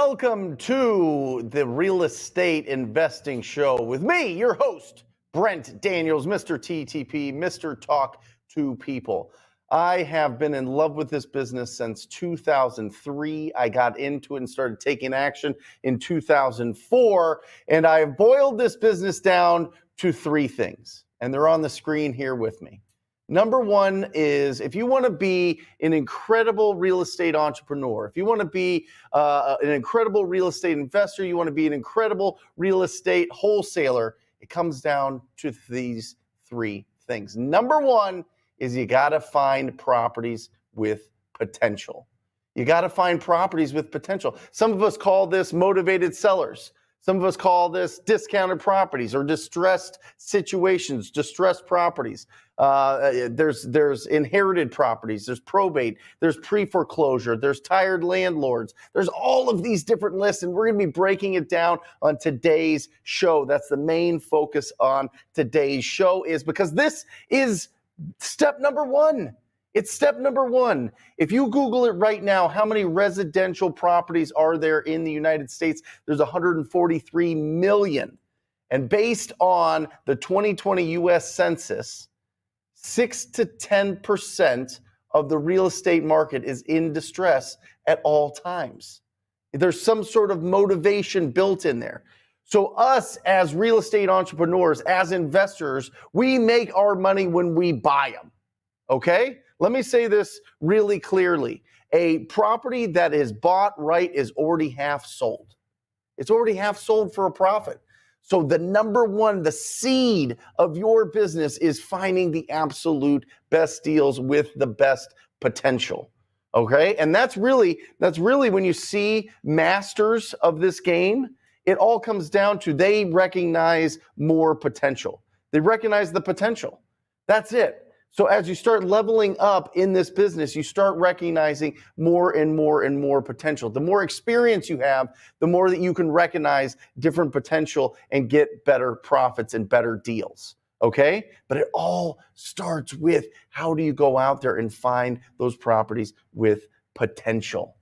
Welcome to the Real Estate Investing Show with me, your host, Brent Daniels, Mr. TTP, Mr. Talk to People. I have been in love with this business since 2003. I got into it and started taking action in 2004, and I have boiled this business down to three things, and they're on the screen here with me. Number one is if you want to be an incredible real estate entrepreneur, if you want to be an incredible real estate investor, you want to be an incredible real estate wholesaler, it comes down to these three things. Number one is you got to find properties with potential. You got to find properties with potential. Some of us call this motivated sellers. Some of us call this discounted properties or distressed situations, distressed properties. There's inherited properties, there's probate, there's pre-foreclosure, there's tired landlords. There's all of these different lists, and we're going to be breaking it down on today's show. That's the main focus on today's show, is because this is step number one. It's step number one. If you Google it right now, how many residential properties are there in the United States? There's 143 million. And based on the 2020 US Census, 6 to 10% of the real estate market is in distress at all times. There's some sort of motivation built in there. So us as real estate entrepreneurs, as investors, we make our money when we buy them, okay? Let me say this really clearly. A property that is bought right is already half sold. It's already half sold for a profit. So the number one, the seed of your business is finding the absolute best deals with the best potential. Okay? And that's really when you see masters of this game, it all comes down to they recognize more potential. They recognize the potential. That's it. So as you start leveling up in this business, you start recognizing more and more and more potential. The more experience you have, the more that you can recognize different potential and get better profits and better deals, okay? But it all starts with how do you go out there and find those properties with potential.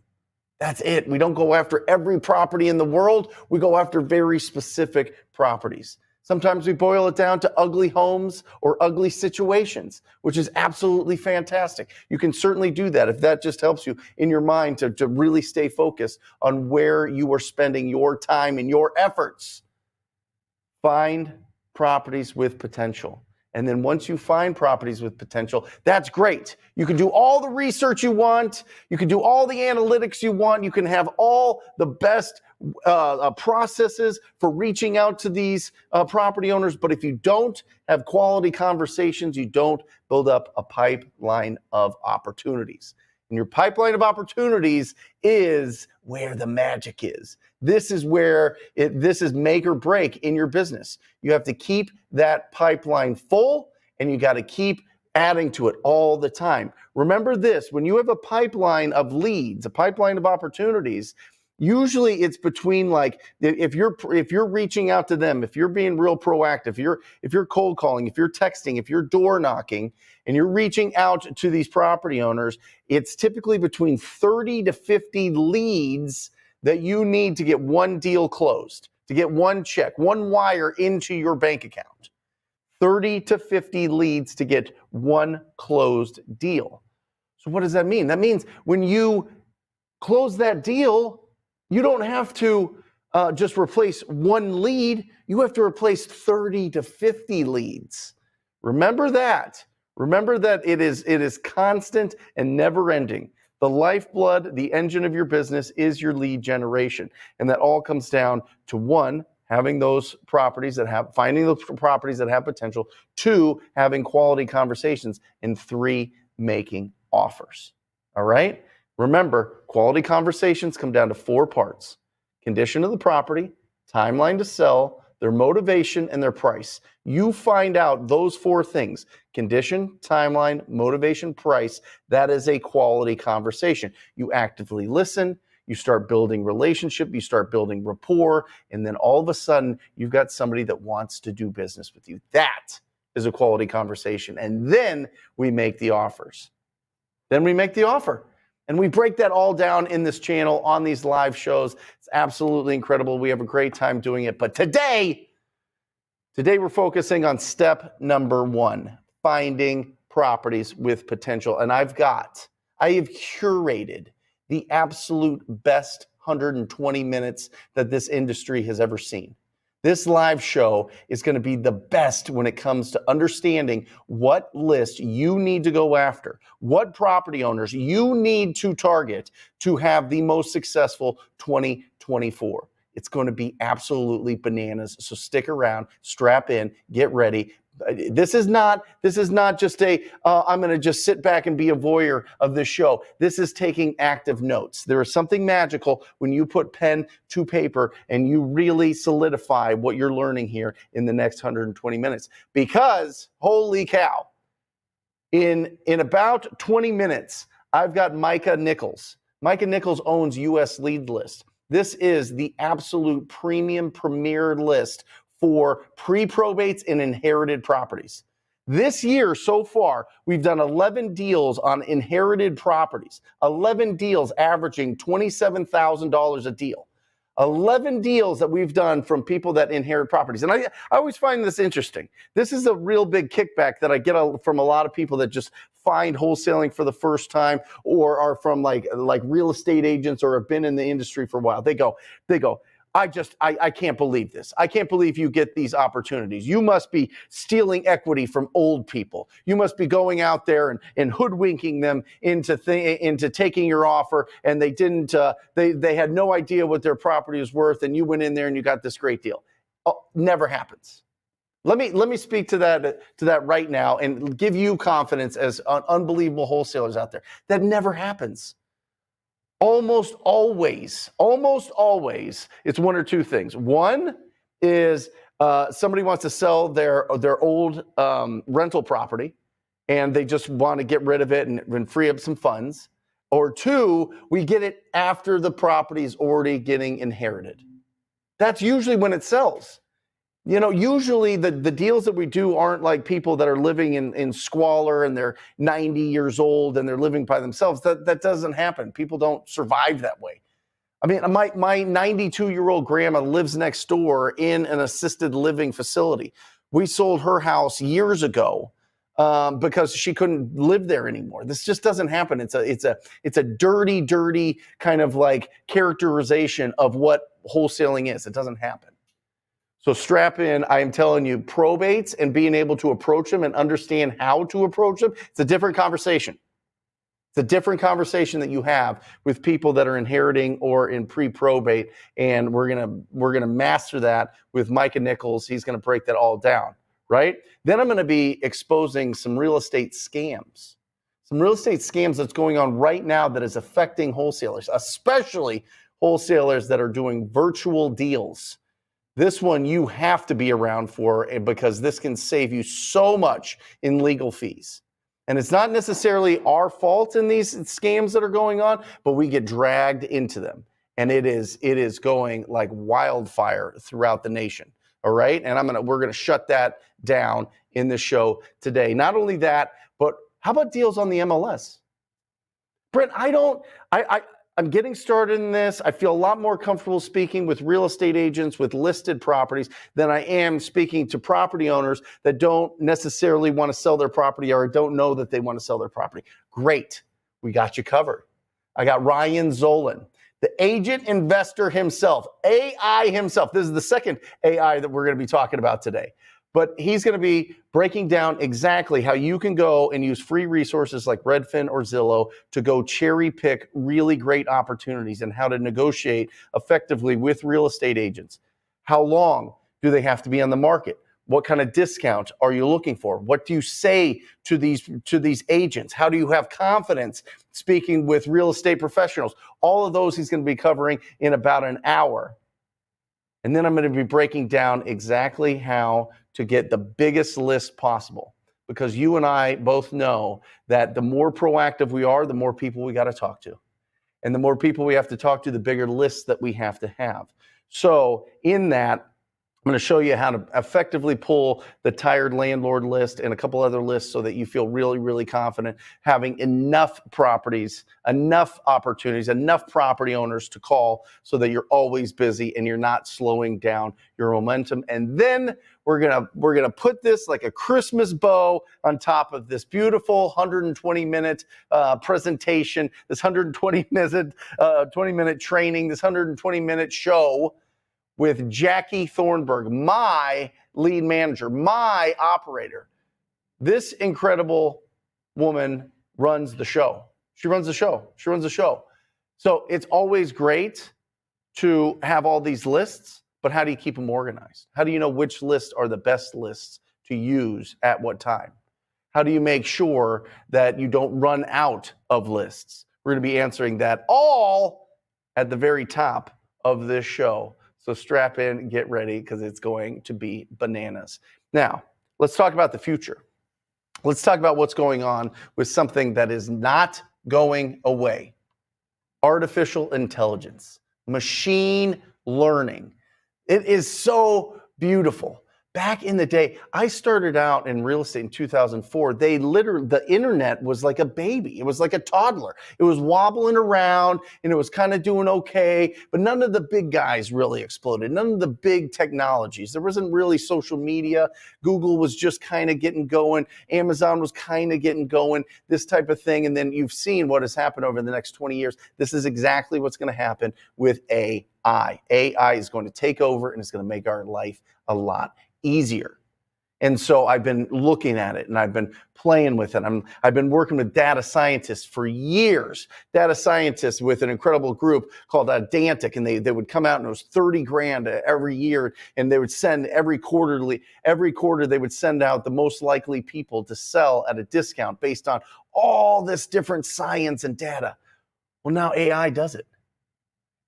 That's it. We don't go after every property in the world. We go after very specific properties. Sometimes we boil it down to ugly homes or ugly situations, which is absolutely fantastic. You can certainly do that if that just helps you in your mind to really stay focused on where you are spending your time and your efforts. Find properties with potential. And then once you find properties with potential, that's great. You can do all the research you want. You can do all the analytics you want. You can have all the best processes for reaching out to these property owners. But if you don't have quality conversations, you don't build up a pipeline of opportunities. And your pipeline of opportunities is where the magic is. This is where this is make or break in your business. You have to keep that pipeline full, and you got to keep adding to it all the time. Remember this, when you have a pipeline of leads, a pipeline of opportunities, usually it's between, like, if you're reaching out to them, if you're being real proactive, if you're cold calling, if you're texting, if you're door knocking, and you're reaching out to these property owners, it's typically between 30 to 50 leads that you need to get one deal closed, to get one check, one wire into your bank account. 30 to 50 leads to get one closed deal. So what does that mean? That means when you close that deal, you don't have to just replace one lead. You have to replace 30 to 50 leads. Remember that. Remember that it is constant and never ending. The lifeblood, the engine of your business is your lead generation. And that all comes down to one, finding those properties that have potential, two, having quality conversations, and three, making offers. All right? Remember, quality conversations come down to four parts: condition of the property, timeline to sell, their motivation, and their price. You find out those four things: condition, timeline, motivation, price. That is a quality conversation. You actively listen, you start building relationship, you start building rapport, and then all of a sudden you've got somebody that wants to do business with you. That is a quality conversation. And then we make the offers. And we break that all down in this channel on these live shows. It's absolutely incredible. We have a great time doing it. But today we're focusing on step number 1, finding properties with potential. And I have curated the absolute best 120 minutes that this industry has ever seen. This live show is going to be the best when it comes to understanding what list you need to go after, what property owners you need to target to have the most successful 2024. It's going to be absolutely bananas. So stick around, strap in, get ready. This is not just I'm going to just sit back and be a voyeur of this show. This is taking active notes. There is something magical when you put pen to paper and you really solidify what you're learning here in the next 120 minutes. Because, holy cow, in about 20 minutes, I've got Micah Nichols. Micah Nichols owns US Lead List. This is the absolute premium premier list for pre-probates and inherited properties. This year so far, we've done 11 deals on inherited properties, 11 deals averaging $27,000 a deal. 11 deals that we've done from people that inherit properties. And I always find this interesting. This is a real big kickback that I get from a lot of people that just find wholesaling for the first time or are from like real estate agents or have been in the industry for a while. They go, I can't believe this. I can't believe you get these opportunities. You must be stealing equity from old people. You must be going out there and hoodwinking them into taking your offer, and they didn't. They had no idea what their property was worth, and you went in there and you got this great deal. Oh, never happens. Let me speak to that right now and give you confidence as unbelievable wholesalers out there. That never happens. Almost always, it's one or two things. One is somebody wants to sell their old rental property, and they just want to get rid of it and free up some funds. Or two, we get it after the property is already getting inherited. That's usually when it sells. You know, usually the deals that we do aren't like people that are living in squalor and they're 90 years old and they're living by themselves. That doesn't happen. People don't survive that way. I mean, my 92-year-old grandma lives next door in an assisted living facility. We sold her house years ago because she couldn't live there anymore. This just doesn't happen. It's a dirty kind of like characterization of what wholesaling is. It doesn't happen. So strap in. I am telling you, probates and being able to approach them and understand how to approach them, it's a different conversation. It's a different conversation that you have with people that are inheriting or in pre-probate, and we're gonna master that with Micah Nichols. He's gonna break that all down, right? Then I'm gonna be exposing some real estate scams. Some real estate scams that's going on right now that is affecting wholesalers, especially wholesalers that are doing virtual deals. This one you have to be around for because this can save you so much in legal fees. And it's not necessarily our fault in these scams that are going on, but we get dragged into them. And it is going like wildfire throughout the nation. All right. And we're gonna shut that down in the show today. Not only that, but how about deals on the MLS? Brent, I'm getting started in this. I feel a lot more comfortable speaking with real estate agents with listed properties than I am speaking to property owners that don't necessarily want to sell their property or don't know that they want to sell their property. Great. We got you covered. I got Ryan Zolan, the agent investor himself, AI himself. This is the second AI that we're going to be talking about today. But he's going to be breaking down exactly how you can go and use free resources like Redfin or Zillow to go cherry pick really great opportunities and how to negotiate effectively with real estate agents. How long do they have to be on the market? What kind of discount are you looking for? What do you say to these agents? How do you have confidence speaking with real estate professionals? All of those he's going to be covering in about an hour. And then I'm going to be breaking down exactly how to get the biggest list possible, because you and I both know that the more proactive we are, the more people we got to talk to. And the more people we have to talk to, the bigger lists that we have to have. So in that, I'm going to show you how to effectively pull the tired landlord list and a couple other lists so that you feel really, really confident having enough properties, enough opportunities, enough property owners to call so that you're always busy and you're not slowing down your momentum. And then we're gonna put this like a Christmas bow on top of this beautiful 120-minute presentation, this 20-minute training, this 120-minute show with Jackie Thornburg, my lead manager, my operator. This incredible woman runs the show. She runs the show. She runs the show. So it's always great to have all these lists, but how do you keep them organized? How do you know which lists are the best lists to use at what time? How do you make sure that you don't run out of lists? We're going to be answering that all at the very top of this show. So strap in, get ready, because it's going to be bananas. Now, let's talk about the future. Let's talk about what's going on with something that is not going away. Artificial intelligence, machine learning. It is so beautiful. Back in the day, I started out in real estate in 2004. The internet was like a baby. It was like a toddler. It was wobbling around and it was kind of doing okay, but none of the big guys really exploded. None of the big technologies. There wasn't really social media. Google was just kind of getting going. Amazon was kind of getting going, this type of thing. And then you've seen what has happened over the next 20 years. This is exactly what's going to happen with AI. AI is going to take over and it's going to make our life a lot easier. And so I've been looking at it and I've been playing with it. I've been working with data scientists for years, data scientists with an incredible group called Dantic, and they would come out and it was 30 grand every year, and they would send every quarter they would send out the most likely people to sell at a discount based on all this different science and data. Well, now AI does it.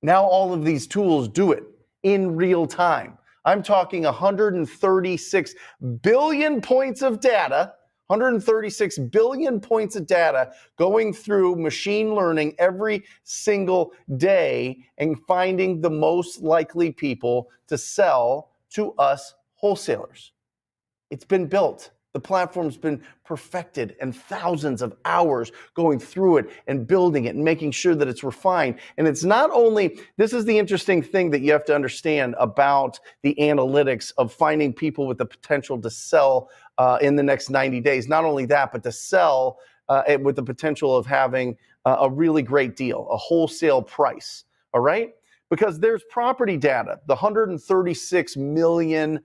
Now all of these tools do it in real time. I'm talking 136 billion points of data, 136 billion points of data going through machine learning every single day and finding the most likely people to sell to us wholesalers. It's been built. The platform's been perfected and thousands of hours going through it and building it and making sure that it's refined. And it's not only, this is the interesting thing that you have to understand about the analytics of finding people with the potential to sell in the next 90 days. Not only that, but to sell with the potential of having a really great deal, a wholesale price, all right? Because there's property data, the 136 billion,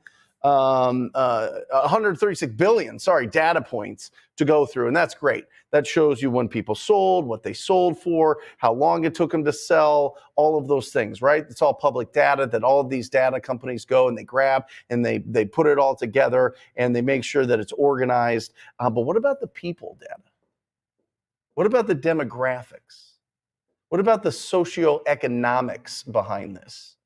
data points to go through. And that's great. That shows you when people sold, what they sold for, how long it took them to sell, all of those things, right? It's all public data that all of these data companies go and they grab and they put it all together and they make sure that it's organized. But what about the people data? What about the demographics? What about the socioeconomics behind this?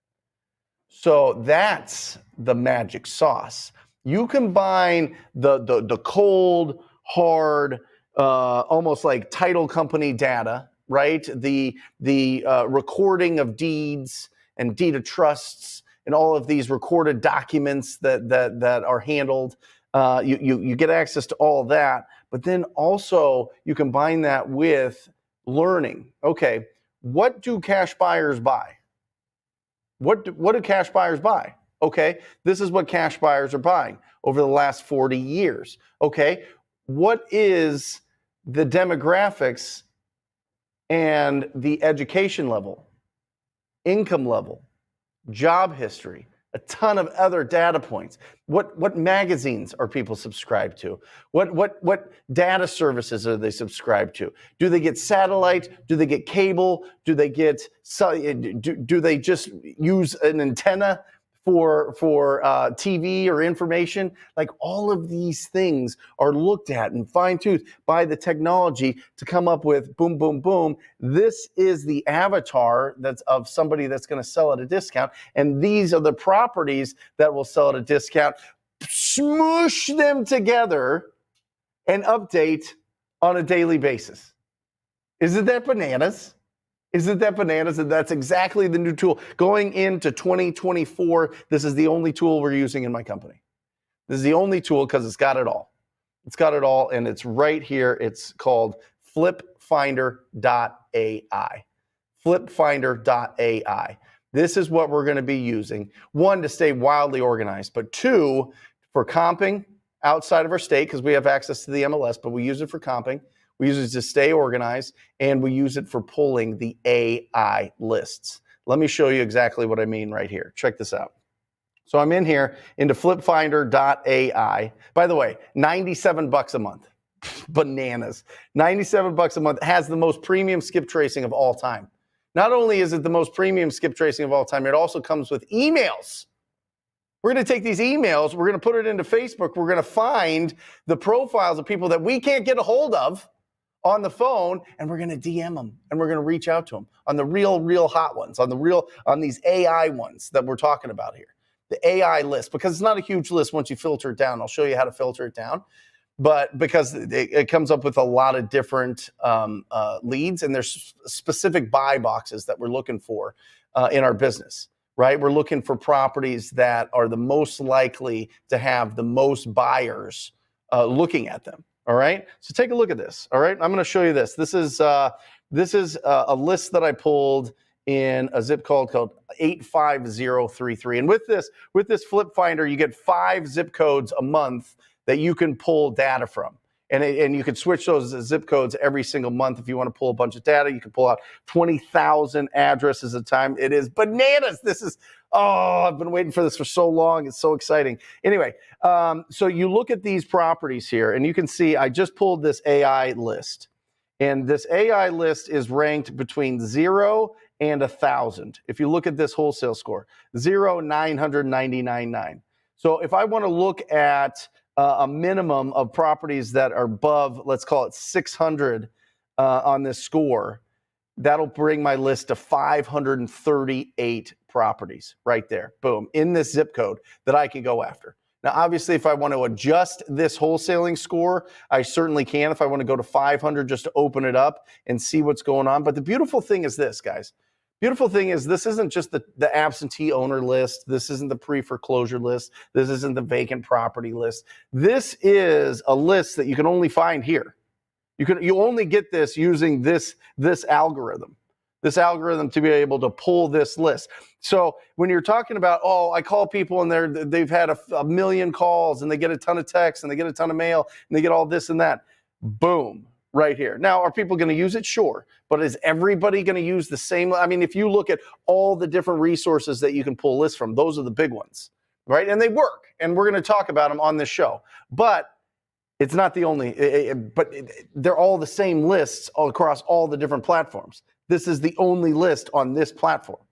So that's the magic sauce. You combine the cold, hard, almost like title company data, right? The recording of deeds and deed of trusts and all of these recorded documents that are handled. You get access to all of that, but then also you combine that with learning. Okay, what do cash buyers buy? What do cash buyers buy? Okay, this is what cash buyers are buying over the last 40 years. Okay, what is the demographics and the education level, income level, job history, a ton of other data points. What magazines are people subscribed to? What data services are they subscribed to? Do they get satellite? Do they get cable? Do they get do they just use an antenna for TV or information? Like all of these things are looked at and fine-tuned by the technology to come up with boom, boom, boom. This is the avatar that's of somebody that's going to sell at a discount, and these are the properties that will sell at a discount. Smoosh them together and update on a daily basis. Isn't that bananas? Isn't that bananas? And that's exactly the new tool. Going into 2024, this is the only tool we're using in my company. This is the only tool because it's got it all. It's got it all, and it's right here. It's called flipfinder.ai. Flipfinder.ai. This is what we're going to be using. One, to stay wildly organized, but two, for comping outside of our state, because we have access to the MLS, but we use it for comping. We use it to stay organized, and we use it for pulling the AI lists. Let me show you exactly what I mean right here. Check this out. So I'm in here into flipfinder.ai. By the way, $97 a month. Bananas. $97 a month. Has the most premium skip tracing of all time. Not only is it the most premium skip tracing of all time, it also comes with emails. We're going to take these emails, we're going to put it into Facebook, we're going to find the profiles of people that we can't get a hold of on the phone, and we're going to DM them, and we're going to reach out to them on the real hot ones, on these AI ones that we're talking about here. The AI list, because it's not a huge list once you filter it down. I'll show you how to filter it down. But because it comes up with a lot of different leads, and there's specific buy boxes that we're looking for in our business, right? We're looking for properties that are the most likely to have the most buyers looking at them. All right, so take a look at this. All right, I'm going to show you this. This is a list that I pulled in a zip code called 85033. And with this Flip Finder, you get 5 zip codes a month that you can pull data from. And you can switch those zip codes every single month. If you want to pull a bunch of data, you can pull out 20,000 addresses at a time. It is bananas. I've been waiting for this for so long. It's so exciting. Anyway, so you look at these properties here, and you can see I just pulled this AI list. And this AI list is ranked between 0 and 1,000. If you look at this wholesale score, 0, 999.9. So if I want to look at a minimum of properties that are above, let's call it 600 on this score, that'll bring my list to 538 properties right there. Boom, in this zip code that I can go after. Now, obviously, if I want to adjust this wholesaling score, I certainly can. If I want to go to 500 just to open it up and see what's going on. But the beautiful thing is this, guys. Beautiful thing is this isn't just the absentee owner list. This isn't the pre-foreclosure list. This isn't the vacant property list. This is a list that you can only find here. You only get this using this algorithm. This algorithm to be able to pull this list. So when you're talking about, I call people and they've had a million calls and they get a ton of texts and they get a ton of mail and they get all this and that. Boom. Right here. Now, are people going to use it? Sure. But is everybody going to use the same? I mean, if you look at all the different resources that you can pull lists from, those are the big ones, right? And they work. And we're going to talk about them on this show. But it's not the only, but they're all the same lists all across all the different platforms. This is the only list on this platform.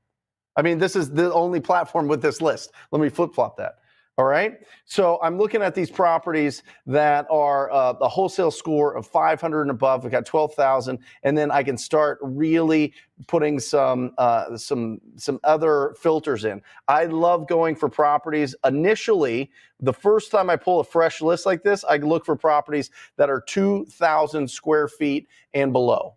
I mean, this is the only platform with this list. Let me flip-flop that. All right. So I'm looking at these properties that are a wholesale score of 500 and above. We've got 12,000, and then I can start really putting some other filters in. I love going for properties. Initially, the first time I pull a fresh list like this, I look for properties that are 2,000 square feet and below,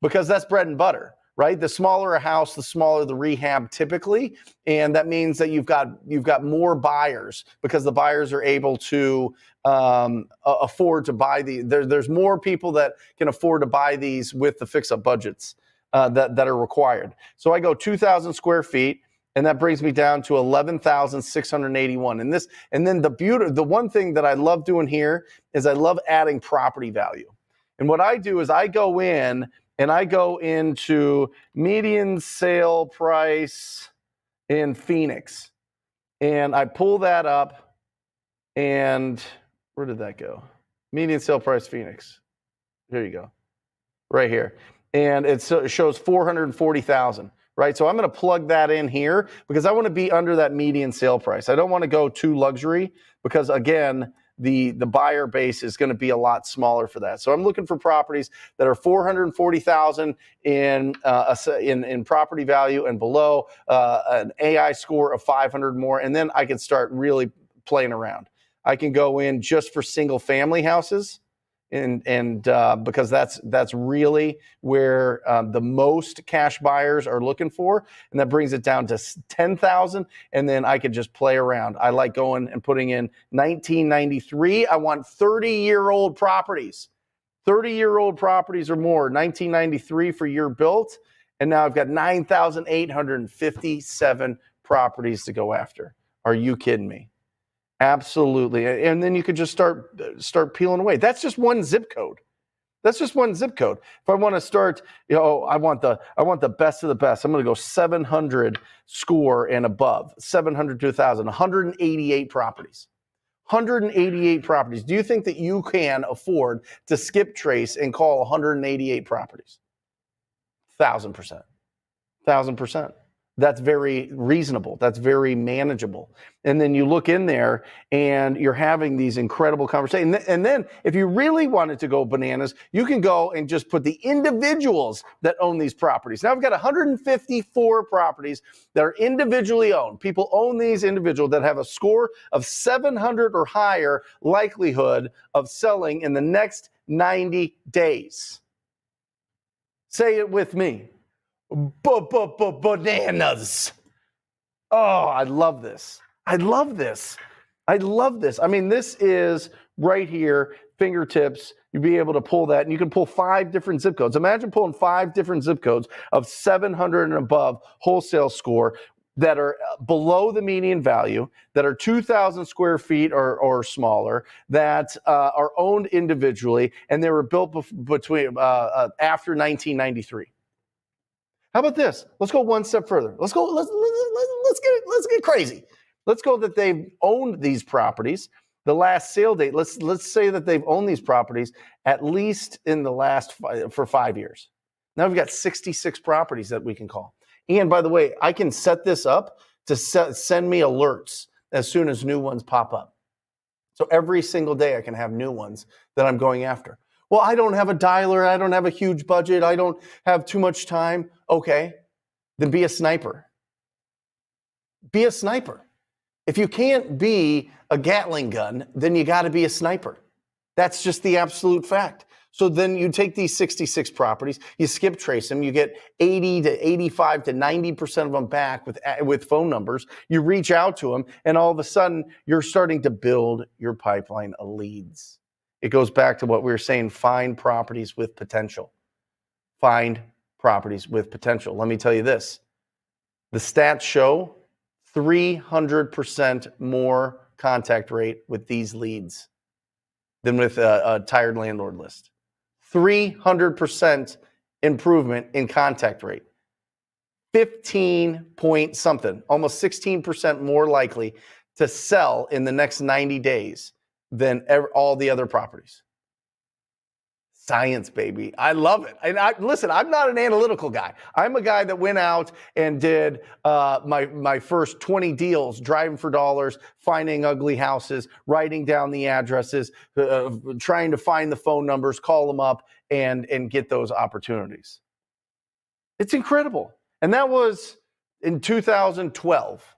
because that's bread and butter. Right? The smaller a house, the smaller the rehab typically. And that means that you've got more buyers, because the buyers are able to afford to buy these. There's more people that can afford to buy these with the fix-up budgets that are required. So I go 2,000 square feet, and that brings me down to 11,681. And then the one thing that I love doing here is I love adding property value. And what I do is I go in and I go into median sale price in Phoenix, and I pull that up, and where did that go? Median sale price Phoenix. Here you go, right here. And it shows 440,000, right? So I'm going to plug that in here because I want to be under that median sale price. I don't want to go too luxury because, again, the buyer base is going to be a lot smaller for that. So I'm looking for properties that are 440,000 in property value and below, an AI score of 500 more, and then I can start really playing around. I can go in just for single family houses and because that's really where the most cash buyers are looking for, and that brings it down to 10,000. And then I could just play around. I like going and putting in 1993. I want 30-year-old properties. 30-year-old properties or more, 1993 for year built, and now I've got 9,857 properties to go after. Are you kidding me? Absolutely. And then you could just start peeling away. That's just one zip code. That's just one zip code. If I want to start, I want the best of the best. I'm going to go 700 score and above, 700 to 1,000, 188 properties. 188 properties. Do you think that you can afford to skip trace and call 188 properties? 1,000%. 1,000%. That's very reasonable. That's very manageable. And then you look in there and you're having these incredible conversations. And then if you really wanted to go bananas, you can go and just put the individuals that own these properties. Now I've got 154 properties that are individually owned. People own these individuals that have a score of 700 or higher likelihood of selling in the next 90 days. Say it with me. Bananas. Oh, I love this. I love this. I love this. I mean, this is right here, fingertips. You'll be able to pull that, and you can pull 5 different zip codes. Imagine pulling 5 different zip codes of 700 and above wholesale score that are below the median value, that are 2,000 square feet or smaller, that are owned individually, and they were built between after 1993. How about this? Let's go one step further. Let's get crazy. Let's go that they've owned these properties. The last sale date, let's say that they've owned these properties at least in the last for 5 years. Now we've got 66 properties that we can call. And by the way, I can set this up to send me alerts as soon as new ones pop up. So every single day I can have new ones that I'm going after. Well, I don't have a dialer. I don't have a huge budget. I don't have too much time. Okay, then be a sniper. Be a sniper. If you can't be a Gatling gun, then you got to be a sniper. That's just the absolute fact. So then you take these 66 properties, you skip trace them, you get 80 to 85 to 90% of them back with phone numbers. You reach out to them, and all of a sudden, you're starting to build your pipeline of leads. It goes back to what we were saying, find properties with potential. Find properties with potential. Let me tell you this. The stats show 300% more contact rate with these leads than with a tired landlord list. 300% improvement in contact rate. 15 point something, almost 16% more likely to sell in the next 90 days than all the other properties. Science, baby. I love it. And listen, I'm not an analytical guy. I'm a guy that went out and did my first 20 deals, driving for dollars, finding ugly houses, writing down the addresses, trying to find the phone numbers, call them up, and get those opportunities. It's incredible. And that was in 2012.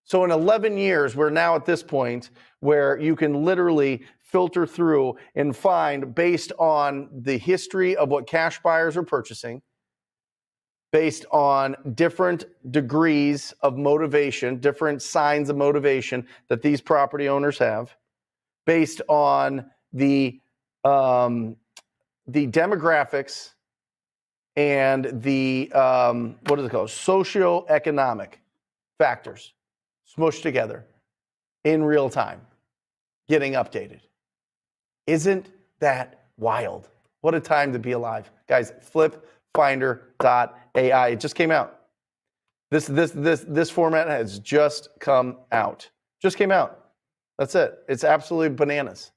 So in 11 years, we're now at this point where you can literally filter through and find, based on the history of what cash buyers are purchasing, based on different degrees of motivation, different signs of motivation that these property owners have, based on the demographics and the, what is it called, socioeconomic factors smushed together in real time, getting updated. Isn't that wild? What a time to be alive. Guys, flipfinder.ai. It just came out. This format has just come out. Just came out. That's it. It's absolutely bananas.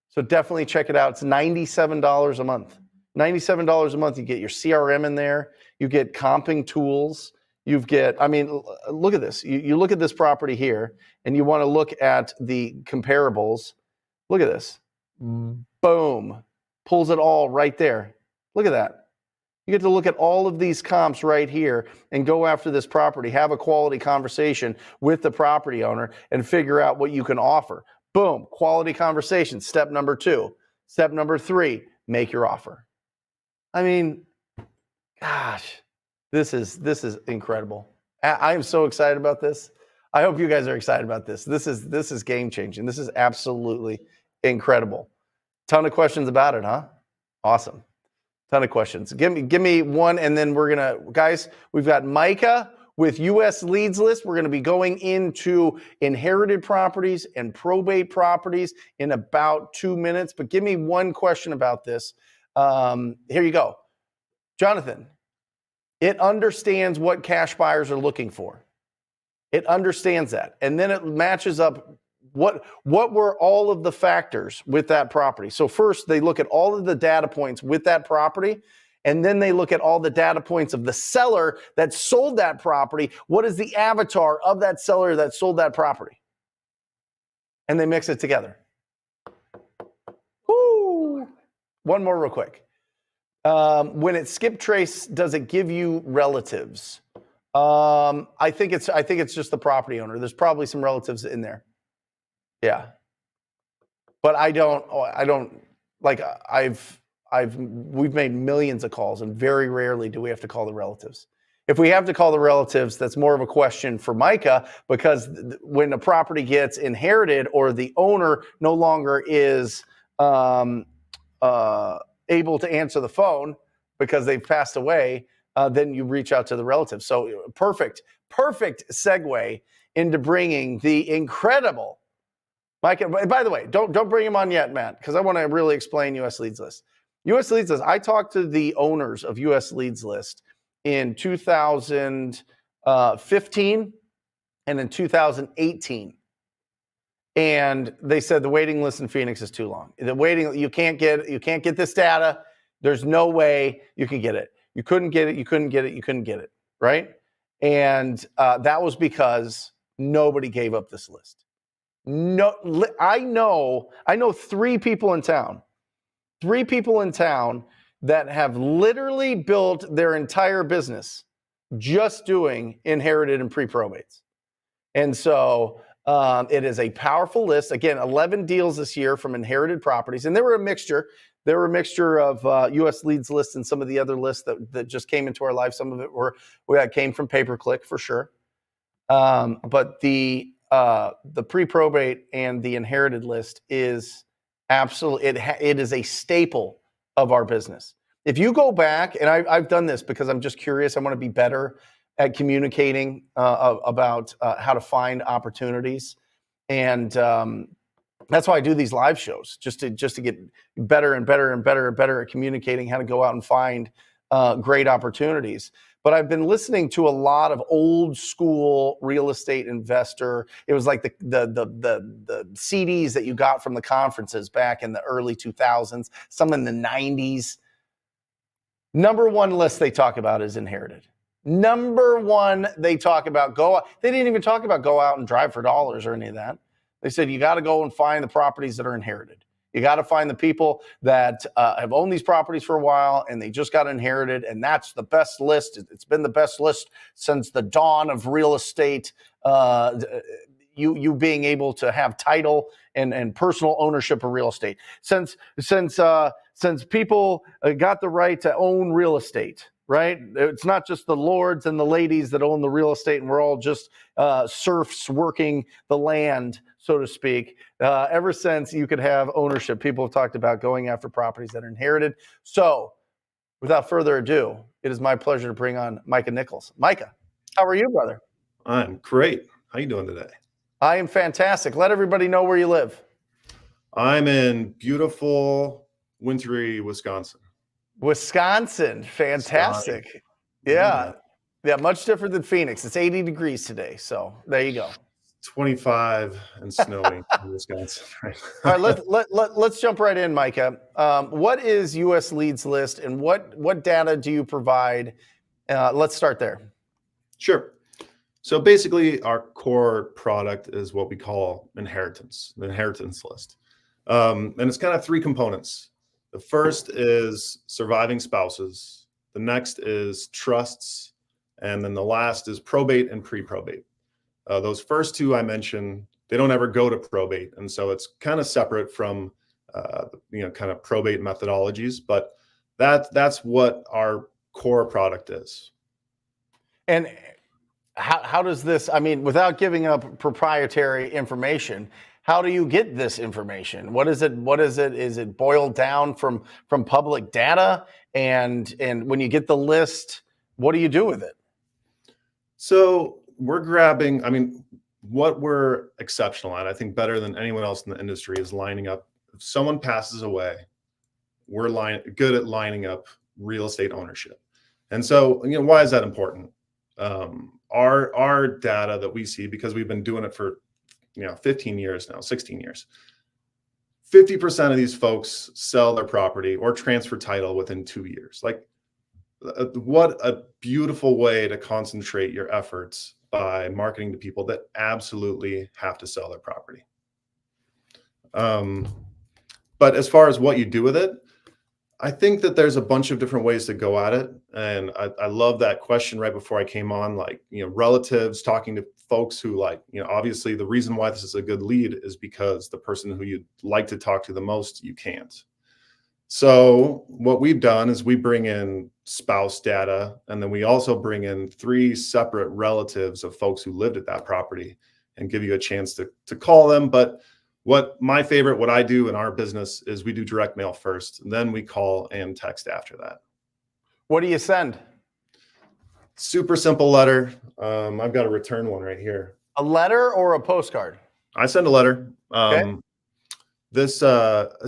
So definitely check it out. It's $97 a month. $97 a month. You get your CRM in there. You get comping tools. You get, I mean, look at this. You look at this property here, and you want to look at the comparables. Look at this. Boom. Pulls it all right there. Look at that. You get to look at all of these comps right here and go after this property, have a quality conversation with the property owner, and figure out what you can offer. Boom. Quality conversation. Step number 2. Step number 3, make your offer. I mean, gosh, this is incredible. I am so excited about this. I hope you guys are excited about this. This is game changing. This is absolutely incredible. Ton of questions about it, huh? Awesome. Ton of questions. Give me one, and then we're gonna, guys, we've got Micah with US Leads List. We're gonna be going into inherited properties and probate properties in about 2 minutes. But give me one question about this. Here you go. Jonathan, it understands what cash buyers are looking for. It understands that. And then it matches up what were all of the factors with that property. So first, they look at all of the data points with that property, and then they look at all the data points of the seller that sold that property. What is the avatar of that seller that sold that property? And they mix it together. Woo! One more real quick. When it skip trace, does it give you relatives? I think it's just the property owner. There's probably some relatives in there. Yeah. But we've made millions of calls, and very rarely do we have to call the relatives. If we have to call the relatives, that's more of a question for Micah, because when a property gets inherited or the owner no longer is able to answer the phone because they've passed away, then you reach out to the relatives. So perfect segue into bringing the incredible Micah. By the way, don't bring him on yet, Matt, because I want to really explain US Leads List. US Leads List, I talked to the owners of US Leads List in 2015 and in 2018. And they said the waiting list in Phoenix is too long. You can't get this data. There's no way you can get it. You couldn't get it, right? And that was because nobody gave up this list. No, I know 3 people in town that have literally built their entire business just doing inherited and pre-probates. And so it is a powerful list. Again, 11 deals this year from inherited properties. And they were a mixture. There were a mixture of US Leads List and some of the other lists that just came into our life. Some of it came from pay-per-click for sure. But the pre-probate and the inherited list is absolutely, it is a staple of our business. If you go back, and I've done this because I'm just curious, I want to be better at communicating about how to find opportunities. And that's why I do these live shows, just to get better and better and better and better at communicating how to go out and find great opportunities. But I've been listening to a lot of old school real estate investor. It was like the CDs that you got from the conferences back in the early 2000s, some in the 90s. Number one list they talk about is inherited. Number one, they talk about they didn't even talk about go out and drive for dollars or any of that. They said you got to go and find the properties that are inherited. You got to find the people that have owned these properties for a while and they just got inherited, and that's the best list. It's been the best list since the dawn of real estate. You being able to have title and personal ownership of real estate since people got the right to own real estate. Right? It's not just the lords and the ladies that own the real estate, and we're all just serfs working the land, so to speak. Ever since you could have ownership, people have talked about going after properties that are inherited. So, without further ado, it is my pleasure to bring on Micah Nichols. Micah, how are you, brother? I'm great. How you doing today? I am fantastic. Let everybody know where you live. I'm in beautiful, wintry Wisconsin. Fantastic. Yeah, much different than Phoenix. It's 80 degrees today, so there you go. 25 and snowing in Wisconsin. Right? All right, let's jump right in, Micah. What is US Leads List, and what data do you provide? Let's start there. Sure. So basically, our core product is what we call inheritance, the inheritance list. And it's kind of 3 components. The first is surviving spouses. The next is trusts. And then the last is probate and pre-probate. Those first 2 I mentioned, they don't ever go to probate. And so it's kind of separate from kind of probate methodologies. But that's what our core product is. And how does this, I mean, without giving up proprietary information, how do you get this information? What is it? Is it boiled down from public data? And when you get the list, what do you do with it? So we're grabbing, I mean, what we're exceptional at, I think better than anyone else in the industry, is lining up. If someone passes away, we're good at lining up real estate ownership. And so, why is that important? Our data that we see, because we've been doing it for 15 years now, 16 years, 50% of these folks sell their property or transfer title within 2 years. Like, what a beautiful way to concentrate your efforts by marketing to people that absolutely have to sell their property. But as far as what you do with it, I think that there's a bunch of different ways to go at it. And I love that question right before I came on, like, relatives, talking to folks who, like, obviously the reason why this is a good lead is because the person who you'd like to talk to the most, you can't. So what we've done is we bring in spouse data, and then we also bring in 3 separate relatives of folks who lived at that property and give you a chance to call them. But what I do in our business is we do direct mail first, and then we call and text after that. What do you send? Super simple letter. I've got a return one right here. A letter or a postcard? I send a letter. Okay. This is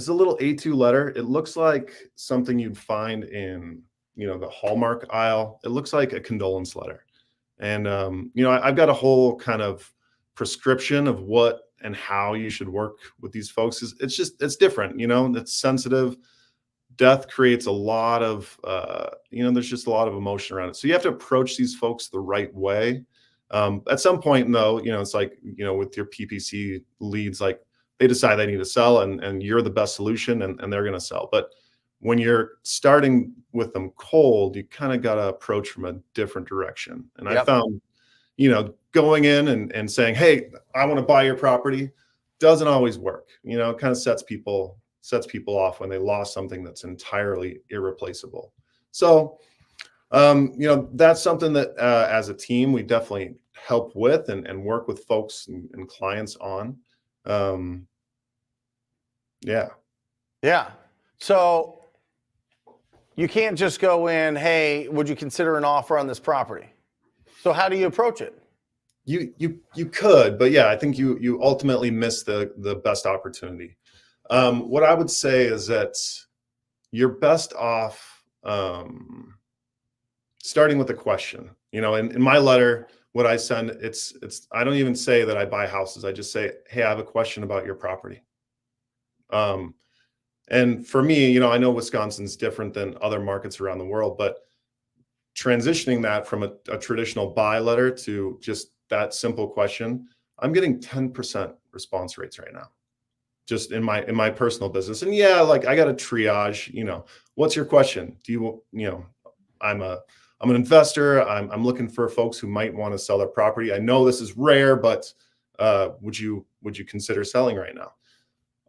a little A2 letter. It looks like something you'd find in, the Hallmark aisle. It looks like a condolence letter. And, I've got a whole kind of prescription of what and how you should work with these folks. It's different, it's sensitive. Death creates a lot of, there's just a lot of emotion around it. So you have to approach these folks the right way. At some point, though, it's like, with your PPC leads, like, they decide they need to sell, and you're the best solution, and they're going to sell. But when you're starting with them cold, you kind of got to approach from a different direction. And I found, going in and saying, hey, I want to buy your property, doesn't always work. It kind of sets people off when they lost something that's entirely irreplaceable. So, that's something that as a team, we definitely help with and work with folks and clients on. Yeah. So you can't just go in, hey, would you consider an offer on this property? So how do you approach it? You could, but yeah, I think you ultimately miss the best opportunity. What I would say is that you're best off starting with a question. In my letter, what I send, I don't even say that I buy houses. I just say, hey, I have a question about your property. And for me, I know Wisconsin's different than other markets around the world, but transitioning that from a traditional buy letter to just that simple question, I'm getting 10% response rates right now, just in my personal business. And yeah, like, I got to triage, what's your question? I'm an investor. I'm looking for folks who might want to sell their property. I know this is rare, but would you consider selling right now?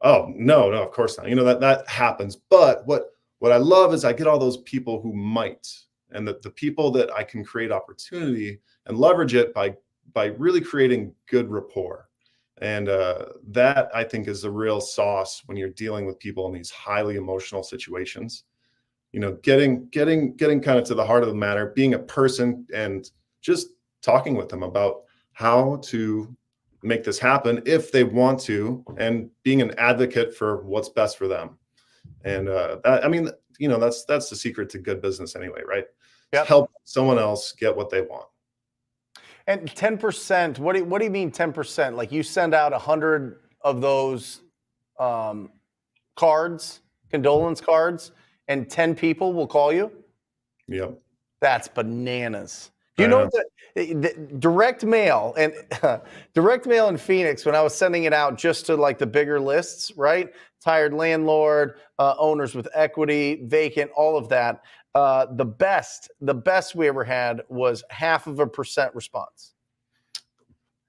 Oh, no, of course not. That happens. But what I love is I get all those people who might, and the people that I can create opportunity and leverage it by really creating good rapport. And that, I think, is the real sauce when you're dealing with people in these highly emotional situations. Getting kind of to the heart of the matter, being a person, and just talking with them about how to make this happen if they want to, and being an advocate for what's best for them. And that's the secret to good business anyway, right? Yep. Help someone else get what they want. And 10%, what do you mean 10%? Like, you send out 100 of those cards, condolence cards, and 10 people will call you? Yep. That's bananas. Do you know the direct mail in Phoenix, when I was sending it out just to, like, the bigger lists, right? Tired landlord, owners with equity, vacant, all of that. The best we ever had was 0.5% response.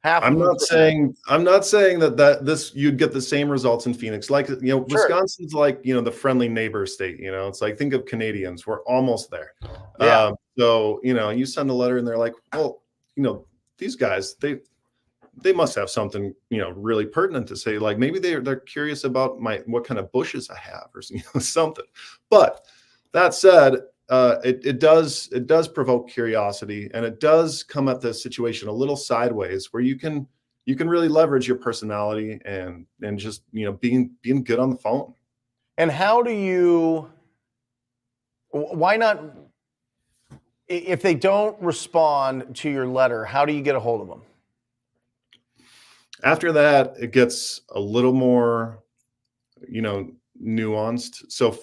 Half I'm of a not percent. saying that this you'd get the same results in Phoenix. Like, Sure. Wisconsin's like, the friendly neighbor state, it's like, think of Canadians, we're almost there. Yeah. So, you send a letter and they're like, well, these guys, they must have something, really pertinent to say. Like maybe they're curious about what kind of bushes I have or something. But that said, it does provoke curiosity, and it does come at the situation a little sideways, where you can really leverage your personality and just being good on the phone. And why not, if they don't respond to your letter, how do you get a hold of them? After that, it gets a little more, nuanced. So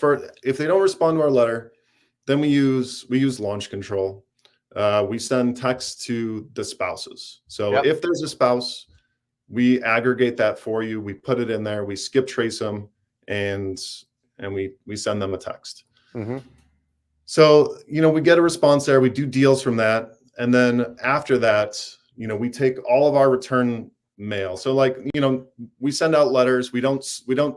if they don't respond to our letter, then we use launch control. We send texts to the spouses. So Yep. if there's a spouse, we aggregate that for you. We put it in there. We skip trace them, and we send them a text. Mm-hmm. So we get a response there. We do deals from that, and then after that, we take all of our return mail. So we send out letters. We don't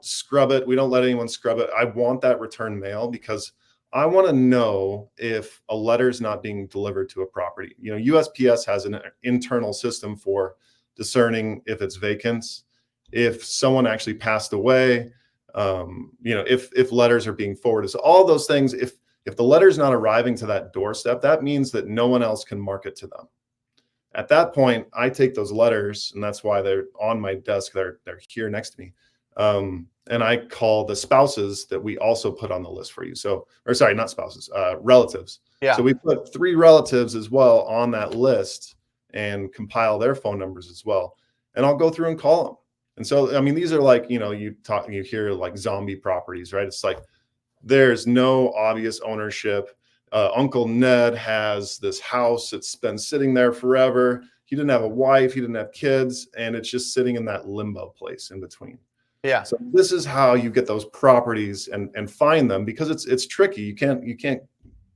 scrub it. We don't let anyone scrub it. I want that return mail because I want to know if a letter is not being delivered to a property. USPS has an internal system for discerning if it's vacant, if someone actually passed away, if letters are being forwarded. So all those things, if the letter is not arriving to that doorstep, that means that no one else can market to them. At that point, I take those letters, and that's why they're on my desk. They're here next to me. And I call the spouses that we also put on the list for you. Sorry, not spouses, relatives. Yeah. So we put 3 relatives as well on that list and compile their phone numbers as well. And I'll go through and call them. And so, I mean, these are like, you hear like zombie properties, right? It's like, there's no obvious ownership. Uncle Ned has this house. It's been sitting there forever. He didn't have a wife. He didn't have kids. And it's just sitting in that limbo place in between. Yeah. So this is how you get those properties and find them, because it's tricky. You can't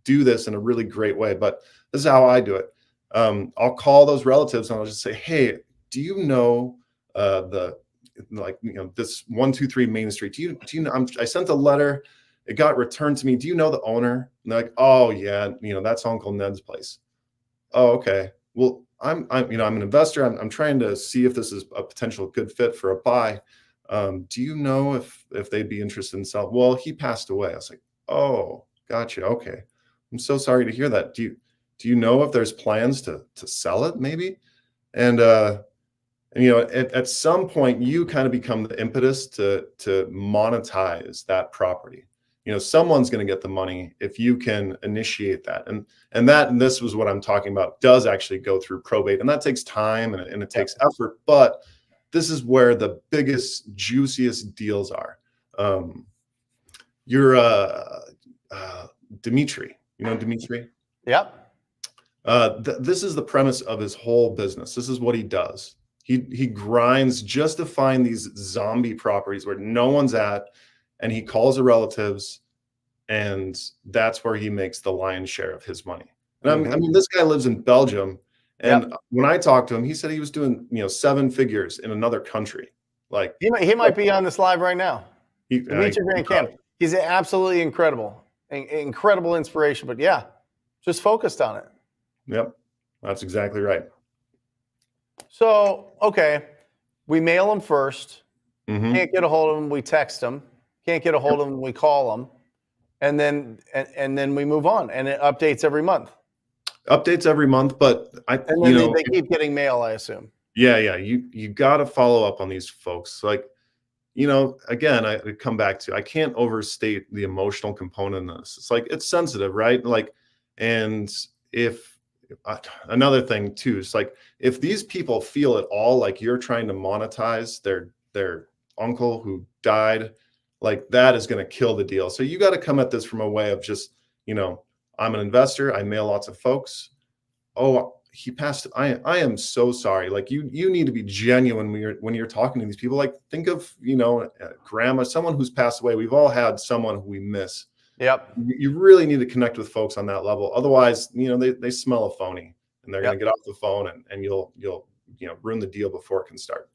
do this in a really great way, but this is how I do it. I'll call those relatives and I'll just say, hey, do you know this 123 Main Street? Do you know? I sent a letter. It got returned to me. Do you know the owner? And they're like, oh yeah, that's Uncle Ned's place. Oh, okay. Well, I'm an investor. I'm trying to see if this is a potential good fit for a buy. Do you know if they'd be interested in selling? Well, he passed away. I was like, oh, gotcha. Okay. I'm so sorry to hear that. Do you know if there's plans to sell it maybe? And at some point you kind of become the impetus to monetize that property. Someone's going to get the money if you can initiate that. And this was what I'm talking about, does actually go through probate, and that takes time and it takes effort, but this is where the biggest, juiciest deals are. Dimitri, Dimitri? Yep. This is the premise of his whole business. This is what he does. He grinds just to find these zombie properties where no one's at, and he calls the relatives, and that's where he makes the lion's share of his money. And I mean, this guy lives in Belgium. And when I talked to him, he said he was doing, 7 figures in another country. Like he might be on this live right now. Dimitri Van Camp. it. He's absolutely incredible inspiration. But yeah, just focused on it. Yep, that's exactly right. So okay, we mail them first. Mm-hmm. Can't get a hold of them, we text them. Can't get a hold of them, we call them, and then we move on. And it updates every month. Updates every month, but they keep getting mail, I assume. Yeah. You got to follow up on these folks. Like, again, I come back to, I can't overstate the emotional component of this. It's like, it's sensitive, right? Like, and if another thing too, it's like, if these people feel at all like you're trying to monetize their uncle who died, like that is going to kill the deal. So you got to come at this from a way of just, I'm an investor. I mail lots of folks. Oh, he passed. I am so sorry. Like you need to be genuine when you're talking to these people. Like think of, grandma, someone who's passed away. We've all had someone who we miss. Yep. You really need to connect with folks on that level. Otherwise, they smell a phony, and they're going to get off the phone and you'll ruin the deal before it can start.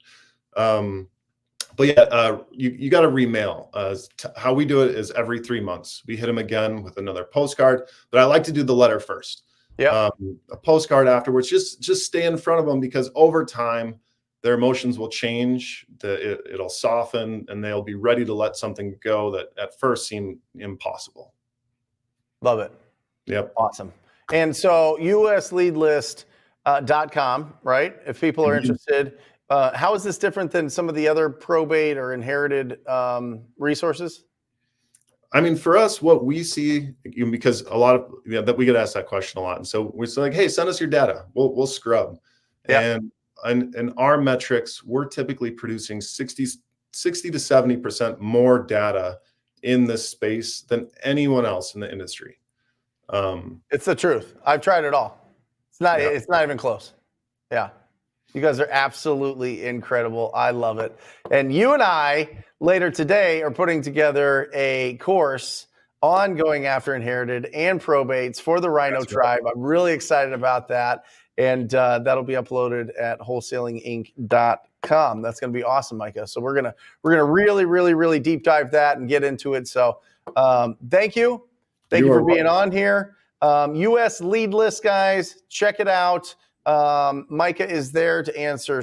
But yeah, you got to remail. How we do it is every 3 months. We hit them again with another postcard, but I like to do the letter first. Yeah. A postcard afterwards. Just stay in front of them, because over time their emotions will change. It'll soften, and they'll be ready to let something go that at first seemed impossible. Love it. Yep. Awesome. And so usleadlist.com, right? If people are interested, how is this different than some of the other probate or inherited resources? I mean, for us, what we see, because a lot of that we get asked that question a lot, and so we're like, hey, send us your data. We'll scrub. Yeah. And in our metrics, we're typically producing 60 to 70% more data in this space than anyone else in the industry. It's the truth. I've tried it all. It's not even close. Yeah. You guys are absolutely incredible. I love it. And you and I later today are putting together a course on going after inherited and probates for the Rhino Tribe. I'm really excited about that. And that'll be uploaded at wholesalinginc.com. That's going to be awesome, Micah. So we're gonna really, really, really deep dive that and get into it. So thank you. Thank you for being on here. US Lead List, guys, check it out. Micah is there to answer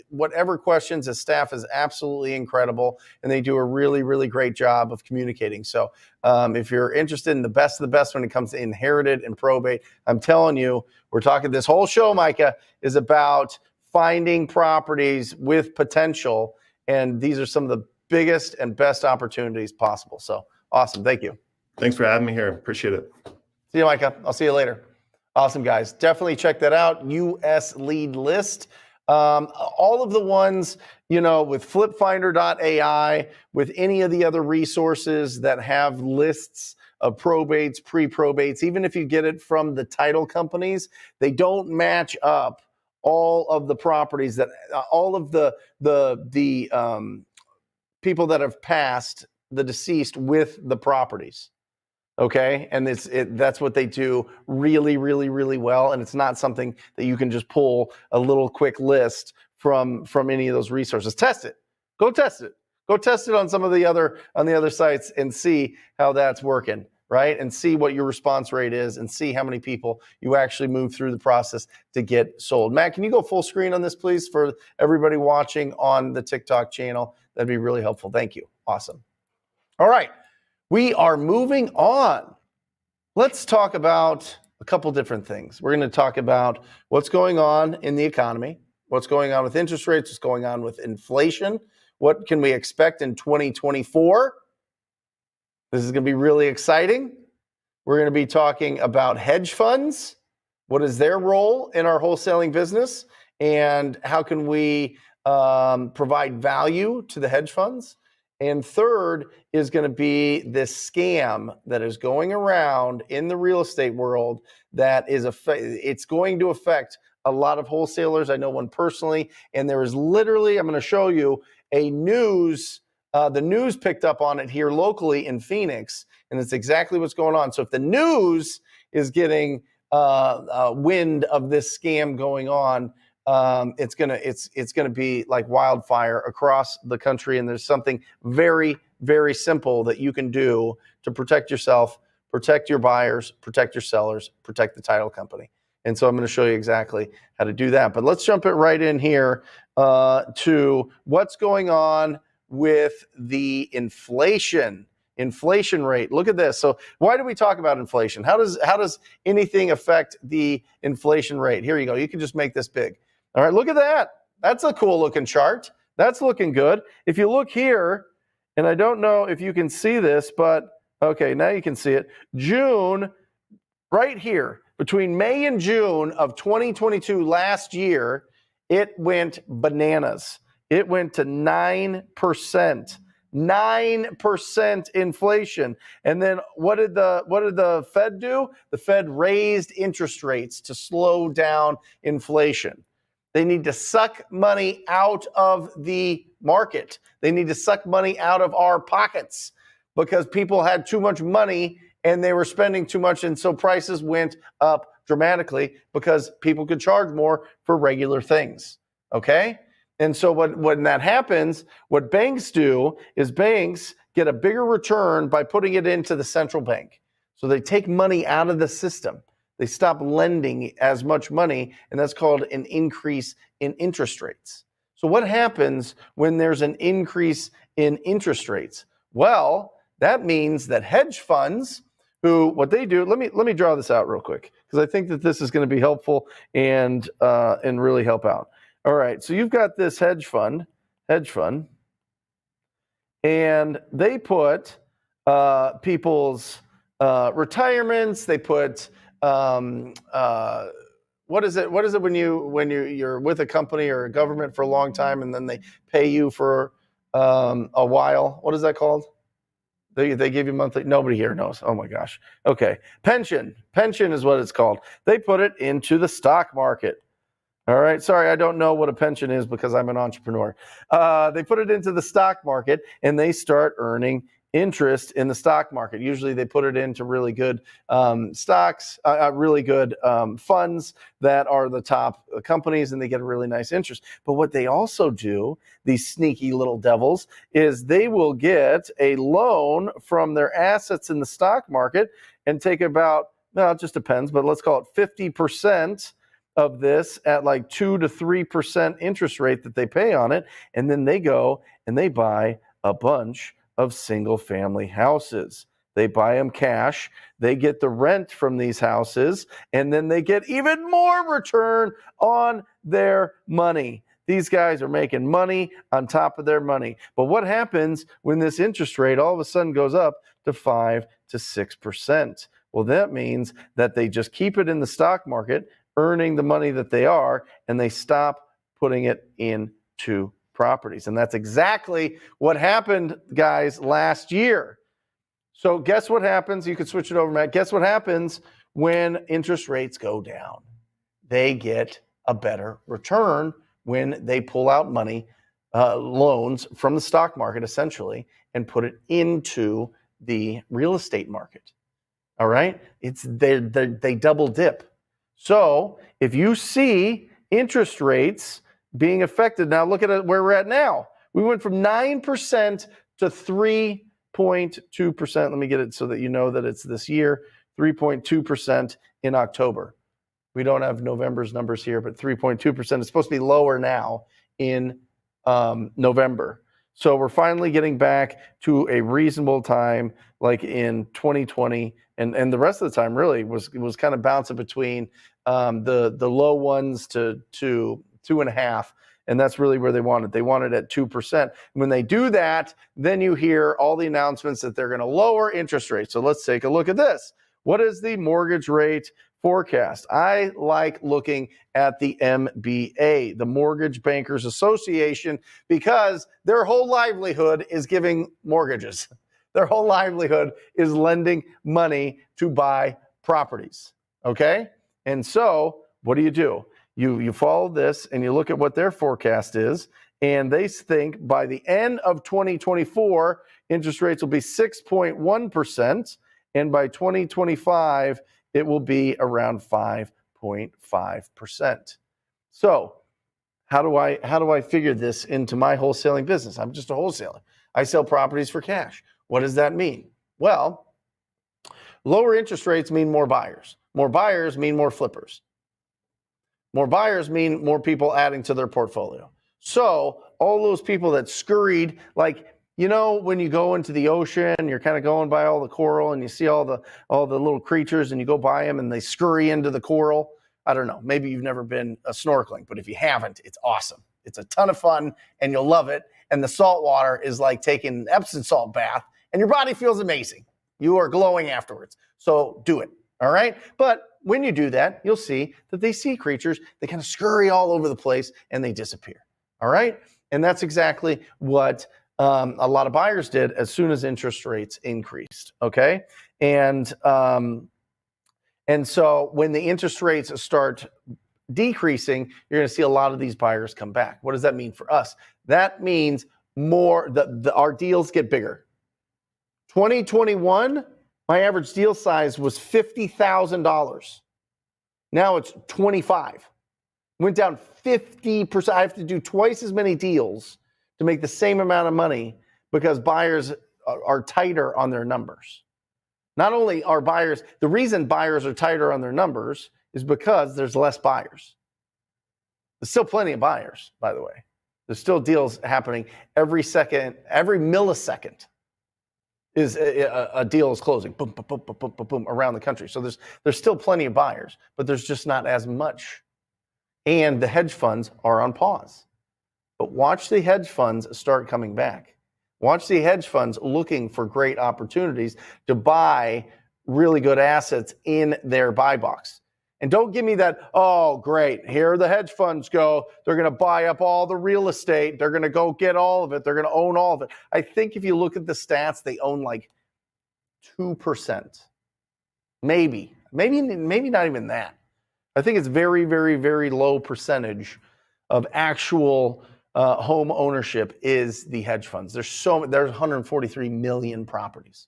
whatever questions. His staff is absolutely incredible, and they do a really, really great job of communicating. So if you're interested in the best of the best when it comes to inherited and probate, I'm telling you, we're talking, this whole show, Micah, is about finding properties with potential, and these are some of the biggest and best opportunities possible. So awesome. Thank you. Thanks for having me here. Appreciate it. See you, Micah. I'll see you later. Awesome, guys. Definitely check that out. US Lead List. All of the ones, with flipfinder.ai, with any of the other resources that have lists of probates, pre-probates, even if you get it from the title companies, they don't match up all of the properties that all of the people that have passed the deceased with the properties. Okay. And that's what they do really, really, really well. And it's not something that you can just pull a little quick list from any of those resources. Test it. Go test it. Go test it on some of the other sites and see how that's working, right? And see what your response rate is and see how many people you actually move through the process to get sold. Matt, can you go full screen on this, please, for everybody watching on the TikTok channel? That'd be really helpful. Thank you. Awesome. All right. We are moving on. Let's talk about a couple different things. We're going to talk about what's going on in the economy, what's going on with interest rates, what's going on with inflation, what can we expect in 2024. This is going to be really exciting. We're going to be talking about hedge funds. What is their role in our wholesaling business, and how can we provide value to the hedge funds? And third is going to be this scam that is going around in the real estate world that is it's going to affect a lot of wholesalers. I know one personally, and there is literally, I'm going to show you the news picked up on it here locally in Phoenix, and it's exactly what's going on. So if the news is getting wind of this scam going on, it's gonna be like wildfire across the country. And there's something very, very simple that you can do to protect yourself, protect your buyers, protect your sellers, protect the title company. And so I'm going to show you exactly how to do that. But let's jump it right in here to what's going on with the inflation rate. Look at this. So why do we talk about inflation? How does anything affect the inflation rate? Here you go. You can just make this big. All right, look at that. That's a cool looking chart. That's looking good. If you look here, and I don't know if you can see this, but okay, now you can see it. June, right here, between May and June of 2022 last year, it went bananas. It went to 9%. 9% inflation. And then what did the Fed do? The Fed raised interest rates to slow down inflation. They need to suck money out of the market. They need to suck money out of our pockets because people had too much money and they were spending too much. And so prices went up dramatically because people could charge more for regular things. Okay? And so when that happens, what banks do is banks get a bigger return by putting it into the central bank. So they take money out of the system. They stop lending as much money, and that's called an increase in interest rates. So what happens when there's an increase in interest rates? Well, that means that hedge funds, what they do, let me draw this out real quick, because I think that this is going to be helpful and really help out. All right, so you've got this hedge fund, and they put people's retirements. They put what is it when you're with a company or a government for a long time and then they pay you for a while? What is that called? They give you monthly. Nobody here knows. Oh my gosh. Okay, pension is what it's called. They put it into the stock market. All right. Sorry, I don't know what a pension is because I'm an entrepreneur. They put it into the stock market and they start earning interest in the stock market. Usually they put it into really good stocks, really good funds that are the top companies, and they get a really nice interest. But what they also do, these sneaky little devils, is they will get a loan from their assets in the stock market and take about, well, it just depends, but let's call it 50% of this at like 2 to 3% interest rate that they pay on it. And then they go and they buy a bunch of single family houses. They buy them cash. They get the rent from these houses, and then they get even more return on their money. These guys are making money on top of their money. But what happens when this interest rate all of a sudden goes up to 5 to 6%? Well, that means that they just keep it in the stock market, earning the money that they are, and they stop putting it into properties. And that's exactly what happened, guys, last year. So guess what happens? You can switch it over, Matt. Guess what happens when interest rates go down? They get a better return when they pull out money, loans from the stock market, essentially, and put it into the real estate market. All right? They double dip. So if you see interest rates being affected, now look at where we're at now. We went from 9% to 3.2%. Let me get it so that you know that it's this year, 3.2% in October. We don't have November's numbers here, but 3.2%. It's supposed to be lower now in November. So we're finally getting back to a reasonable time, like in 2020, and the rest of the time really was kind of bouncing between the low ones to 2.5, and that's really where they want it. They want it at 2%. When they do that, then you hear all the announcements that they're going to lower interest rates. So let's take a look at this. What is the mortgage rate forecast? I like looking at the MBA, the Mortgage Bankers Association, because their whole livelihood is giving mortgages. Their whole livelihood is lending money to buy properties, okay? And so what do? You follow this and you look at what their forecast is, and they think by the end of 2024, interest rates will be 6.1%, and by 2025, it will be around 5.5%. So how do I figure this into my wholesaling business? I'm just a wholesaler. I sell properties for cash. What does that mean? Well, lower interest rates mean more buyers. More buyers mean more flippers. More buyers mean more people adding to their portfolio. So all those people that scurried, like, you know, when you go into the ocean, you're kind of going by all the coral and you see all the little creatures and you go by them and they scurry into the coral. I don't know. Maybe you've never been snorkeling, but if you haven't, it's awesome. It's a ton of fun and you'll love it. And the salt water is like taking an Epsom salt bath and your body feels amazing. You are glowing afterwards. So do it. All right. But when you do that, you'll see that they see creatures, they kind of scurry all over the place and they disappear. All right. And that's exactly what a lot of buyers did as soon as interest rates increased. Okay. And so when the interest rates start decreasing, you're going to see a lot of these buyers come back. What does that mean for us? That means our deals get bigger. 2021, my average deal size was $50,000. Now it's 25. Went down 50%. I have to do twice as many deals to make the same amount of money because buyers are tighter on their numbers. Not only are buyers, the reason buyers are tighter on their numbers is because there's less buyers. There's still plenty of buyers, by the way. There's still deals happening every second, every millisecond is a deal is closing, boom, boom, boom, boom, boom, boom, boom, around the country. So there's still plenty of buyers, but there's just not as much. And the hedge funds are on pause. But watch the hedge funds start coming back. Watch the hedge funds looking for great opportunities to buy really good assets in their buy box. And don't give me that, oh, great, here the hedge funds go. They're going to buy up all the real estate. They're going to go get all of it. They're going to own all of it. I think if you look at the stats, they own like 2%. Maybe not even that. I think it's very, very, very low percentage of actual home ownership is the hedge funds. There's 143 million properties,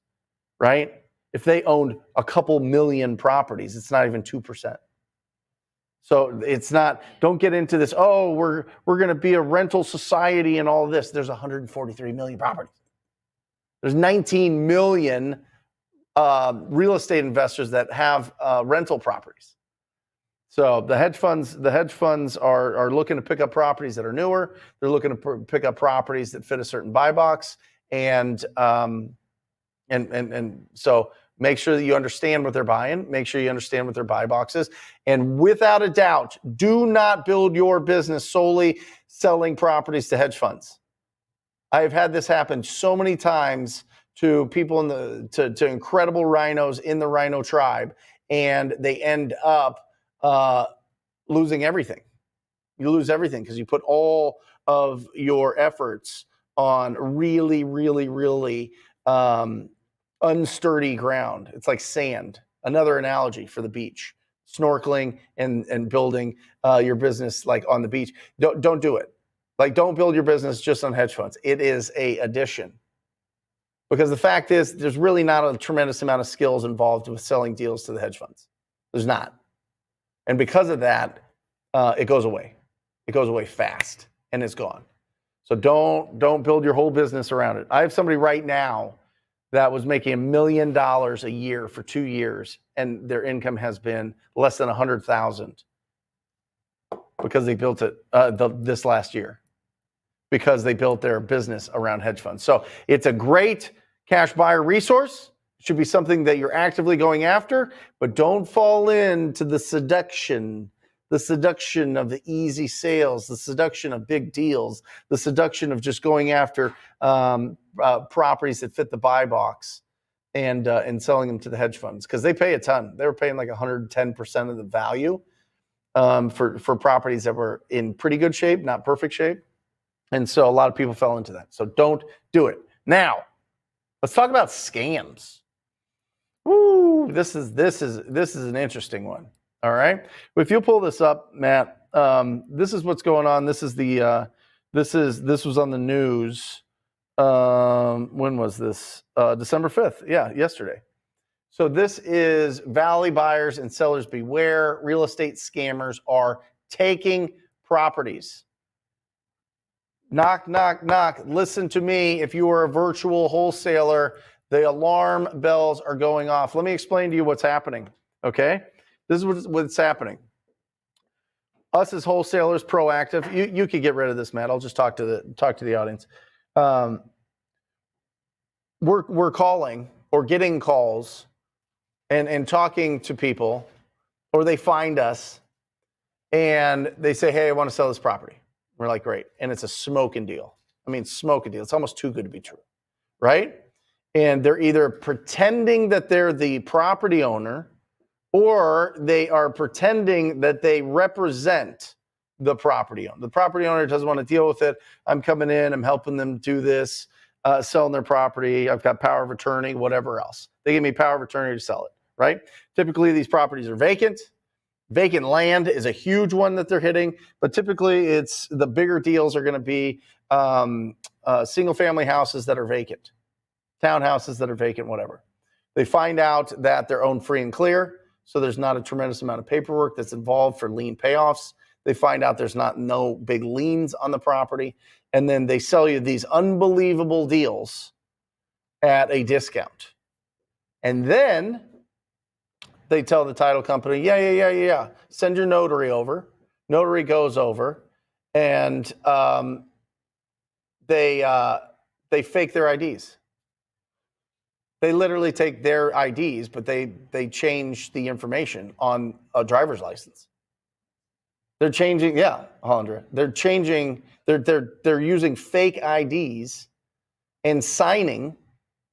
right? If they owned a couple million properties, it's not even 2%. So it's not, don't get into this, oh, we're going to be a rental society and all of this. There's 143 million properties. There's 19 million real estate investors that have rental properties. So the hedge funds are looking to pick up properties that are newer. They're looking to pick up properties that fit a certain buy box, and so make sure that you understand what they're buying. Make sure you understand what their buy box is, and without a doubt, do not build your business solely selling properties to hedge funds. I have had this happen so many times to people to incredible rhinos in the rhino tribe, and they end up losing everything. You lose everything because you put all of your efforts on really, really, really unsturdy ground. It's like sand. Another analogy for the beach, snorkeling and building your business like on the beach. Don't do it. Like, don't build your business just on hedge funds. It is a addition. Because the fact is, there's really not a tremendous amount of skills involved with selling deals to the hedge funds. There's not. And because of that, it goes away. It goes away fast, and it's gone. So don't build your whole business around it. I have somebody right now that was making $1 million a year for 2 years, and their income has been less than $100,000 because they built it this last year, because they built their business around hedge funds. So it's a great cash buyer resource. It should be something that you're actively going after, but don't fall into the seduction of the easy sales, the seduction of big deals, the seduction of just going after properties that fit the buy box and selling them to the hedge funds, because they pay a ton. They were paying like 110% of the value for properties that were in pretty good shape, not perfect shape. And so a lot of people fell into that. So don't do it. Now, let's talk about scams. Woo, this is an interesting one. All right. If you'll pull this up, Matt, this is what's going on. This was on the news. When was this? December 5th. Yeah, yesterday. So this is Valley buyers and sellers beware. Real estate scammers are taking properties. Knock, knock, knock. Listen to me. If you are a virtual wholesaler, the alarm bells are going off. Let me explain to you what's happening, okay? This is what's happening. Us as wholesalers, proactive. You could get rid of this, Matt. I'll just talk to the audience. We're calling or getting calls and talking to people, or they find us and they say, hey, I want to sell this property. We're like, great. And it's a smoking deal. I mean, smoking deal. It's almost too good to be true, right? And they're either pretending that they're the property owner, or they are pretending that they represent the property owner. The property owner doesn't want to deal with it. I'm coming in, I'm helping them do this, selling their property. I've got power of attorney, whatever else. They give me power of attorney to sell it, right? Typically, these properties are vacant. Vacant land is a huge one that they're hitting, but typically it's the bigger deals are going to be single family houses that are vacant, townhouses that are vacant, whatever. They find out that they're owned free and clear, so there's not a tremendous amount of paperwork that's involved for lien payoffs. They find out there's no big liens on the property. And then they sell you these unbelievable deals at a discount. And then they tell the title company, yeah. Send your notary over. Notary goes over, and they fake their IDs. They literally take their IDs, but they change the information on a driver's license. They're changing, Alondra. They're changing. They're using fake IDs and signing,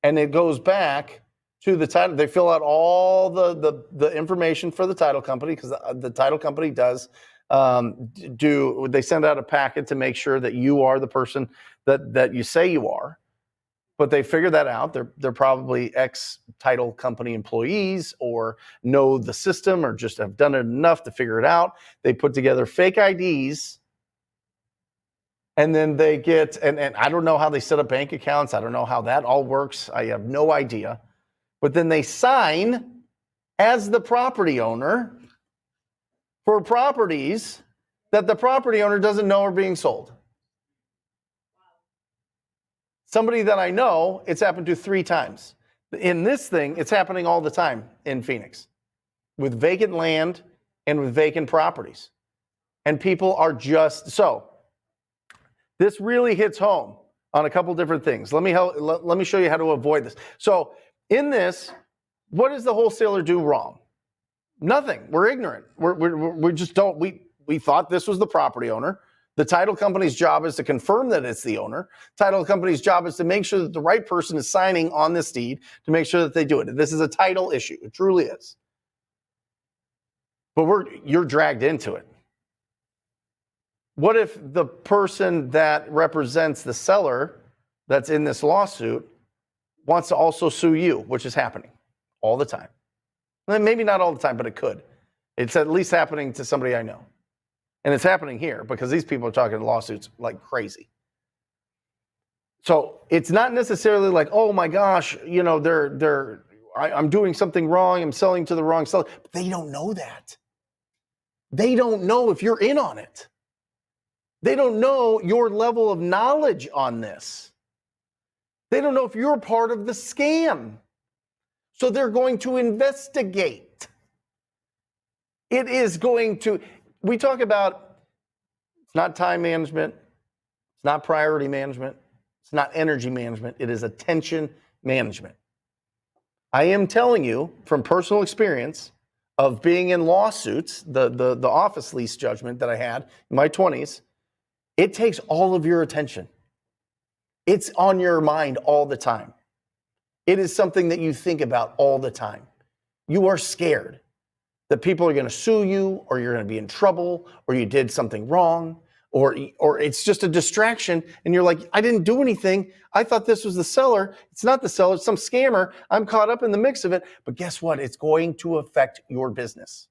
and it goes back to the title. They fill out all the information for the title company, because the title company does they send out a packet to make sure that you are the person that you say you are. But they figure that out. They're probably ex-title company employees, or know the system, or just have done it enough to figure it out. They put together fake IDs, and then they get, and I don't know how they set up bank accounts. I don't know how that all works. I have no idea. But then they sign as the property owner for properties that the property owner doesn't know are being sold. Somebody that I know, it's happened to 3 times. In this thing, it's happening all the time in Phoenix with vacant land and with vacant properties. And people are just, so this really hits home on a couple different things. Let me show you how to avoid this. So in this, what does the wholesaler do wrong? Nothing. We're ignorant. We just don't, we thought this was the property owner. The title company's job is to confirm that it's the owner. Title company's job is to make sure that the right person is signing on this deed, to make sure that they do it. This is a title issue. It truly is. But you're dragged into it. What if the person that represents the seller that's in this lawsuit wants to also sue you, which is happening all the time? Well, maybe not all the time, but it could. It's at least happening to somebody I know. And it's happening here because these people are talking lawsuits like crazy. So it's not necessarily like, oh my gosh, I'm doing something wrong. I'm selling to the wrong seller. But they don't know that. They don't know if you're in on it. They don't know your level of knowledge on this. They don't know if you're part of the scam. So they're going to investigate. It is going to, we talk about, it's not time management, it's not priority management, it's not energy management, it is attention management. I am telling you from personal experience of being in lawsuits, the office lease judgment that I had in my 20s, it takes all of your attention. It's on your mind all the time. It is something that you think about all the time. You are scared that people are going to sue you, or you're going to be in trouble, or you did something wrong, or it's just a distraction, and you're like, I didn't do anything. I thought this was the seller. It's not the seller. It's some scammer. I'm caught up in the mix of it. But guess what? It's going to affect your business.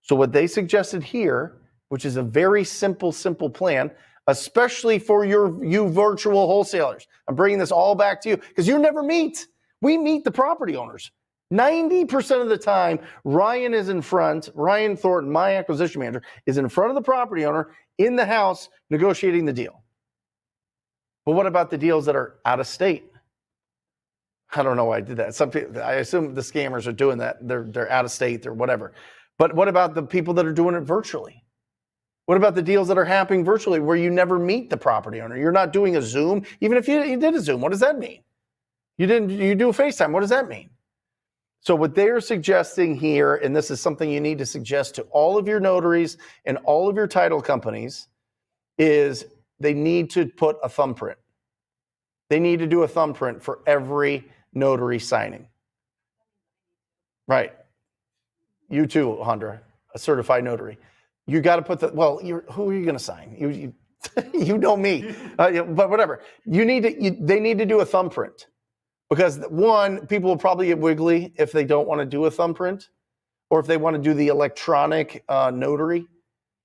So what they suggested here, which is a very simple plan, especially for you virtual wholesalers. I'm bringing this all back to you because you never meet. We meet the property owners. 90% of the time, Ryan Thornton, my acquisition manager, is in front of the property owner in the house negotiating the deal. But what about the deals that are out of state? I don't know why I did that. Some people, I assume the scammers are doing that. They're out of state, they're whatever. But what about the people that are doing it virtually? What about the deals that are happening virtually where you never meet the property owner? You're not doing a Zoom. Even if you did a Zoom, what does that mean? You do a FaceTime. What does that mean? So what they're suggesting here, and this is something you need to suggest to all of your notaries and all of your title companies, is they need to put a thumbprint. They need to do a thumbprint for every notary signing. Right. You too, Alondra, a certified notary. You got to put who are you going to sign? You know me, but whatever. They need to do a thumbprint. Because one, people will probably get wiggly if they don't want to do a thumbprint, or if they want to do the electronic notary.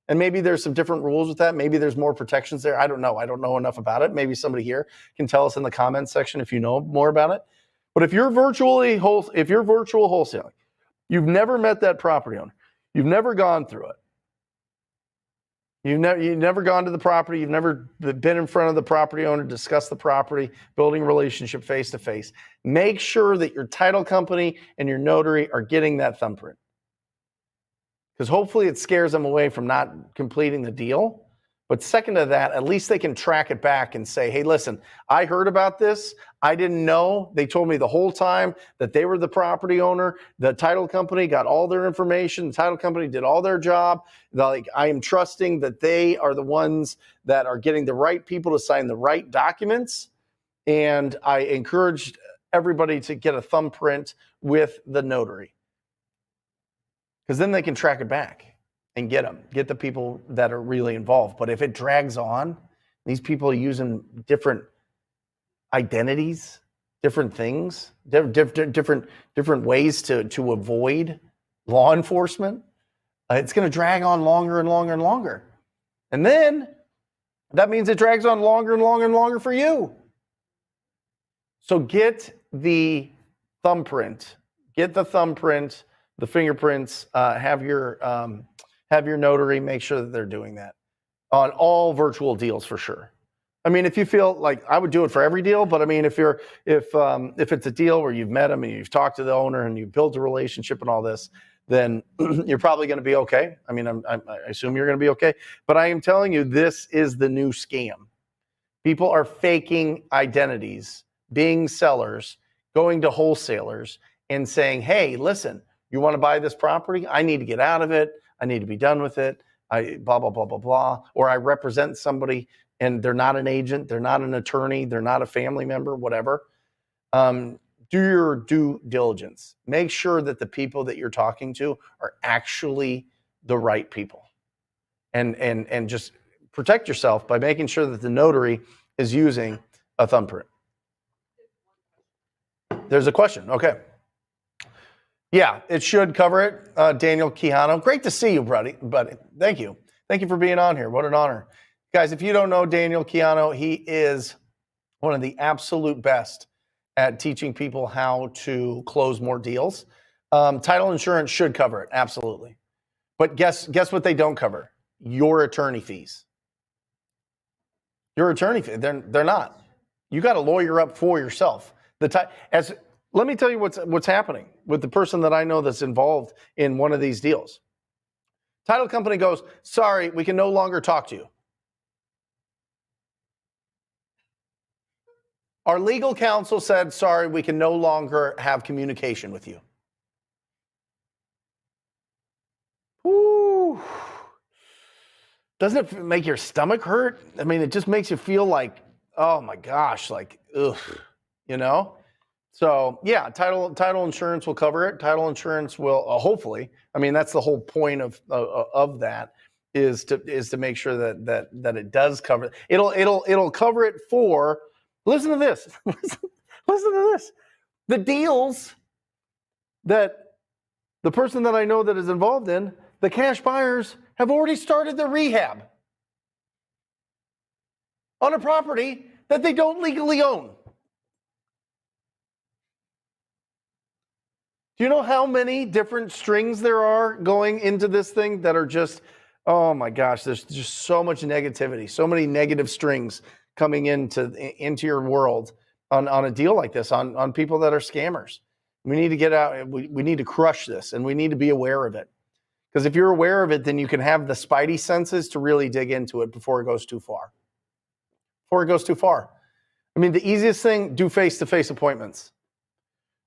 And maybe there's some different rules with that. Maybe there's more protections there. I don't know. I don't know enough about it. Maybe somebody here can tell us in the comments section if you know more about it. But if you're virtual wholesaling, you've never met that property owner, you've never gone through it, You've never gone to the property. You've never been in front of the property owner, discussed the property, building a relationship face to face. Make sure that your title company and your notary are getting that thumbprint. Because hopefully it scares them away from not completing the deal. But second to that, at least they can track it back and say, hey, listen, I heard about this. I didn't know. They told me the whole time that they were the property owner. The title company got all their information. The title company did all their job. Like, I am trusting that they are the ones that are getting the right people to sign the right documents. And I encouraged everybody to get a thumbprint with the notary. Because then they can track it back and get the people that are really involved. But if it drags on, these people are using different identities, different things, different ways to avoid law enforcement. It's going to drag on longer and longer and longer. And then that means it drags on longer and longer and longer for you. So get the thumbprint, the fingerprints, have your notary make sure that they're doing that on all virtual deals for sure. I mean, if you feel like, I would do it for every deal, but I mean, if it's a deal where you've met them and you've talked to the owner and you've built a relationship and all this, then you're probably going to be okay. I mean, I assume you're going to be okay. But I am telling you, this is the new scam. People are faking identities, being sellers, going to wholesalers and saying, hey, listen, you want to buy this property? I need to get out of it. I need to be done with it. Blah, blah, blah, blah, blah. Or I represent somebody and they're not an agent. They're not an attorney. They're not a family member, whatever. Do your due diligence. Make sure that the people that you're talking to are actually the right people. And just protect yourself by making sure that the notary is using a thumbprint. There's a question. Okay. Yeah, it should cover it. Daniel Quijano. Great to see you, buddy. Thank you. Thank you for being on here. What an honor. Guys, if you don't know Daniel Quijano, he is one of the absolute best at teaching people how to close more deals. Title insurance should cover it, absolutely. But guess what they don't cover? Your attorney fees. Your attorney fees, they're not. You got to lawyer up for yourself. Let me tell you what's happening with the person that I know that's involved in one of these deals. Title company goes, sorry, we can no longer talk to you. Our legal counsel said, sorry, we can no longer have communication with you. Woo. Doesn't it make your stomach hurt? I mean, it just makes you feel like, oh my gosh, like, ugh, you know? So yeah, title insurance will cover it. Title insurance will hopefully. I mean, that's the whole point of that is to make sure that it does cover it. It'll cover it for. Listen to this. Listen to this. The deals that the person that I know that is involved in, the cash buyers have already started the rehab on a property that they don't legally own. Do you know how many different strings there are going into this thing that are just, oh my gosh, there's just so much negativity, so many negative strings coming into your world on a deal like this, on people that are scammers. We need to get out, we need to crush this, and we need to be aware of it. Because if you're aware of it, then you can have the spidey senses to really dig into it before it goes too far. I mean, the easiest thing, do face-to-face appointments.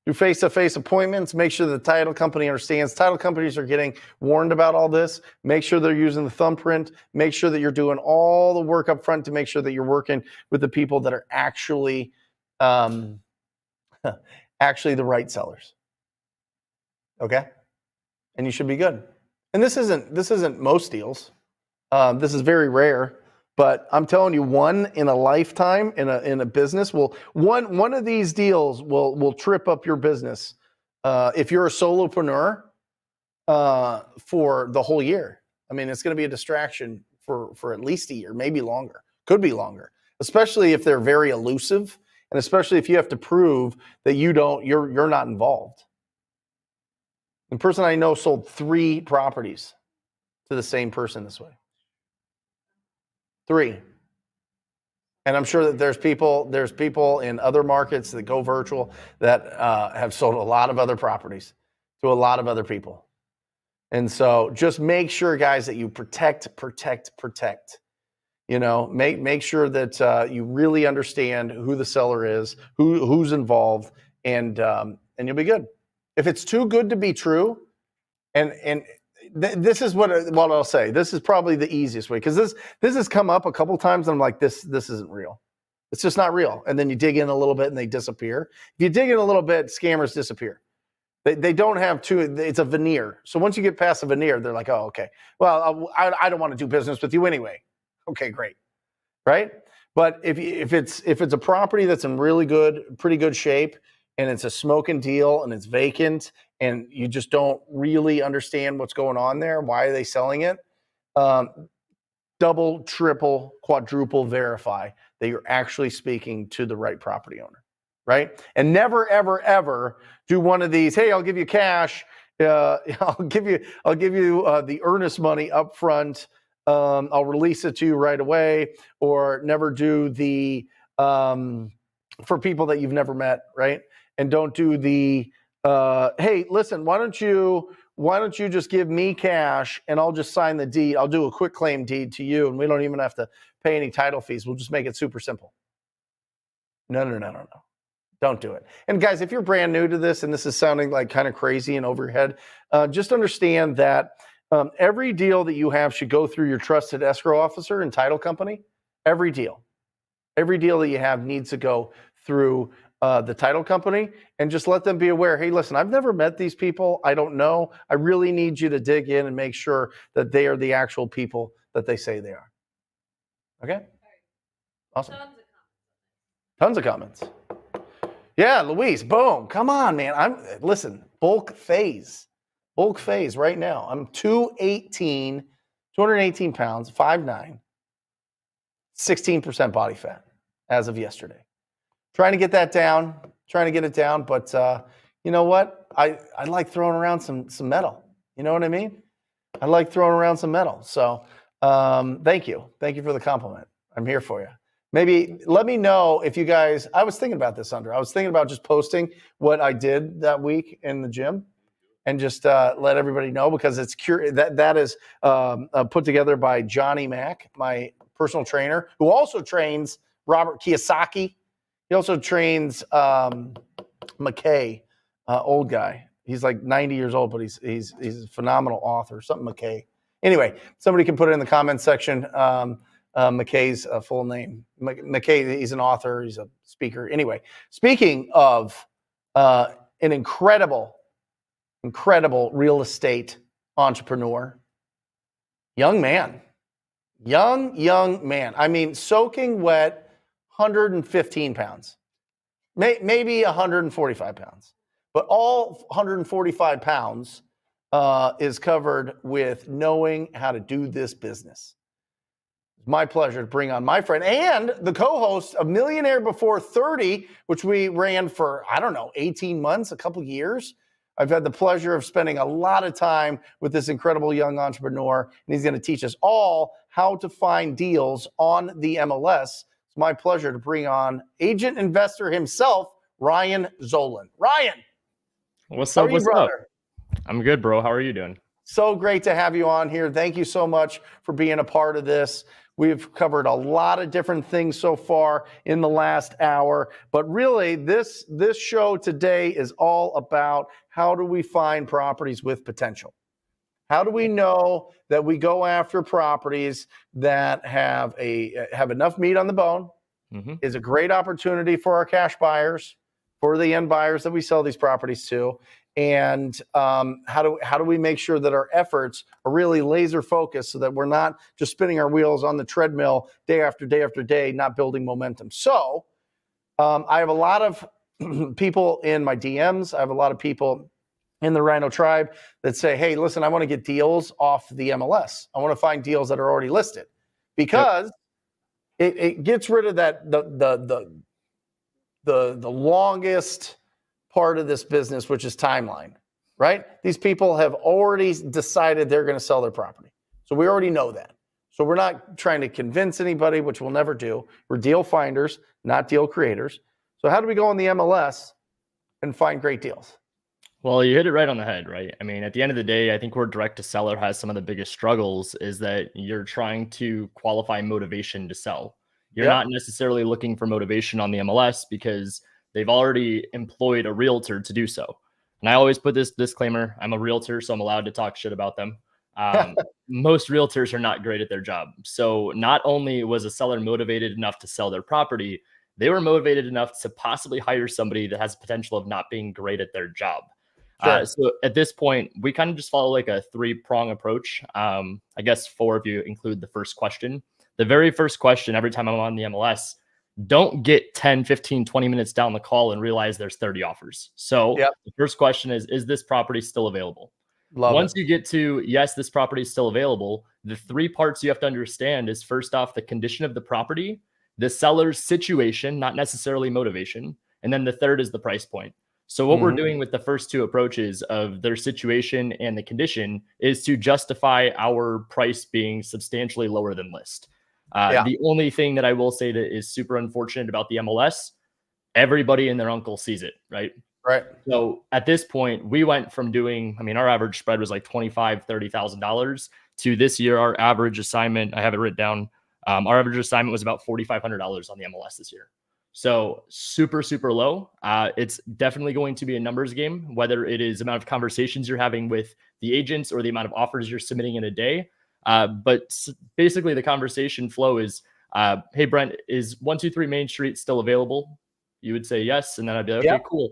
Do face-to-face appointments. Make sure the title company understands. Title companies are getting warned about all this. Make sure they're using the thumbprint. Make sure that you're doing all the work up front to make sure that you're working with the people that are actually the right sellers. Okay? And you should be good. And this isn't most deals. This is very rare. But I'm telling you, one in a lifetime in a business one of these deals will trip up your business if you're a solopreneur for the whole year. I mean, it's going to be a distraction for at least a year, maybe longer. Could be longer, especially if they're very elusive, and especially if you have to prove that you're not involved. The person I know sold 3 properties to the same person this way. 3. And I'm sure that there's people in other markets that go virtual that have sold a lot of other properties to a lot of other people. And so just make sure, guys, that you protect. You know, make sure that you really understand who the seller is, who's involved, and you'll be good. If it's too good to be true, this is what I'll say. This is probably the easiest way, because this has come up a couple times, and I'm like, this isn't real. It's just not real. And then you dig in a little bit, and they disappear. If you dig in a little bit, scammers disappear. They don't have to. It's a veneer. So once you get past the veneer, they're like, oh, okay. Well, I don't want to do business with you anyway. Okay, great, right? But if it's a property that's in pretty good shape, and it's a smoking deal, and it's vacant, and you just don't really understand what's going on there, why are they selling it? Double, triple, quadruple verify that you're actually speaking to the right property owner, right? And never, ever, ever do one of these. Hey, I'll give you cash. I'll give you the earnest money up front. I'll release it to you right away. Or never do the for people that you've never met, right? And don't do the hey, listen, why don't you just give me cash and I'll just sign the deed. I'll do a quick claim deed to you, and we don't even have to pay any title fees. We'll just make it super simple. No. Don't do it. And guys, if you're brand new to this and this is sounding like kind of crazy and overhead, just understand that every deal that you have should go through your trusted escrow officer and title company. Every deal that you have needs to go through the title company, and just let them be aware. Hey, listen, I've never met these people. I don't know. I really need you to dig in and make sure that they are the actual people that they say they are. Okay? Awesome. Tons of comments. Yeah, Luis, boom. Come on, man. Listen, bulk phase right now. I'm 218 pounds, 5'9", 16% body fat as of yesterday. Trying to get it down, but you know what? I like throwing around some metal. You know what I mean? I like throwing around some metal. So thank you for the compliment. I'm here for you. Maybe let me know if you guys, I was thinking about this, I was thinking about just posting what I did that week in the gym, and just let everybody know, because it's that is put together by Johnny Mack, my personal trainer, who also trains Robert Kiyosaki. He also trains McKay, old guy. He's like 90 years old, but he's a phenomenal author. Something McKay. Anyway, somebody can put it in the comments section. McKay's full name. McKay, he's an author, he's a speaker. Anyway, speaking of an incredible real estate entrepreneur, young man. I mean, soaking wet, 115 pounds, maybe 145 pounds, but all 145 pounds is covered with knowing how to do this business. It's my pleasure to bring on my friend and the co-host of Millionaire Before 30, which we ran for, 18 months, a couple years. I've had the pleasure of spending a lot of time with this incredible young entrepreneur, and he's going to teach us all how to find deals on the MLS. It's my pleasure to bring on agent investor himself, Ryan Zolan. Ryan. What's up, brother? I'm good, bro. How are you doing? So great to have you on here. Thank you so much for being a part of this. We've covered a lot of different things so far in the last hour, but really this show today is all about how do we find properties with potential? How do we know that we go after properties that have enough meat on the bone, is a great opportunity for our cash buyers, for the end buyers that we sell these properties to, and how do we make sure that our efforts are really laser focused so that we're not just spinning our wheels on the treadmill day after day after day, not building momentum. So I have a lot of people in my DMs. I have a lot of people in the Rhino tribe that say, hey, listen, I want to get deals off the MLS. I want to find deals that are already listed, because it gets rid of that the longest part of this business, which is timeline, right? These people have already decided they're going to sell their property. So we already know that. So we're not trying to convince anybody, which we'll never do. We're deal finders, not deal creators. So how do we go on the MLS and find great deals? Well, you hit it right on the head, right? I mean, at the end of the day, I think where direct to seller has some of the biggest struggles is that you're trying to qualify motivation to sell. You're Yep. not necessarily looking for motivation on the MLS because they've already employed a realtor to do so. And I always put this disclaimer, I'm a realtor, so I'm allowed to talk shit about them. Most realtors are not great at their job. So not only was a seller motivated enough to sell their property, they were motivated enough to possibly hire somebody that has potential of not being great at their job. Sure. So at this point, we kind of just follow like a 3-prong approach. I guess 4 if you include the first question. The very first question, every time I'm on the MLS, don't get 10, 15, 20 minutes down the call and realize there's 30 offers. So Yep. the first question is this property still available? Love Once it. you get to, yes, this property is still available, the 3 parts you have to understand is first off, the condition of the property, the seller's situation, not necessarily motivation. And then the third is the price point. So what we're doing with the first 2 approaches of their situation and the condition is to justify our price being substantially lower than list. Yeah. The only thing that I will say that is super unfortunate about the MLS, everybody and their uncle sees it, right? Right. So at this point, we went from doing, I mean, our average spread was like $25,000, $30,000 to this year, our average assignment, I have it written down. Our average assignment was about $4,500 on the MLS this year. So super, super low. It's definitely going to be a numbers game, whether it is the amount of conversations you're having with the agents or the amount of offers you're submitting in a day. But basically the conversation flow is, hey, Brent, is 123 Main Street still available? You would say yes. And then I'd be like, okay, cool.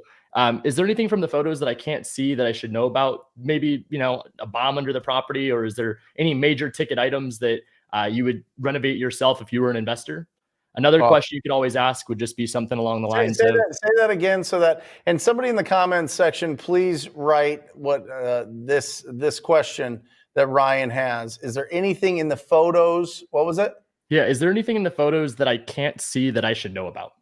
Is there anything from the photos that I can't see that I should know about? Maybe, a bomb under the property, or is there any major ticket items that you would renovate yourself if you were an investor? Another question you could always ask would just be something along the lines of say that again, and somebody in the comments section, please write what this question that Ryan has. Is there anything in the photos? What was it? Yeah. Is there anything in the photos that I can't see that I should know about?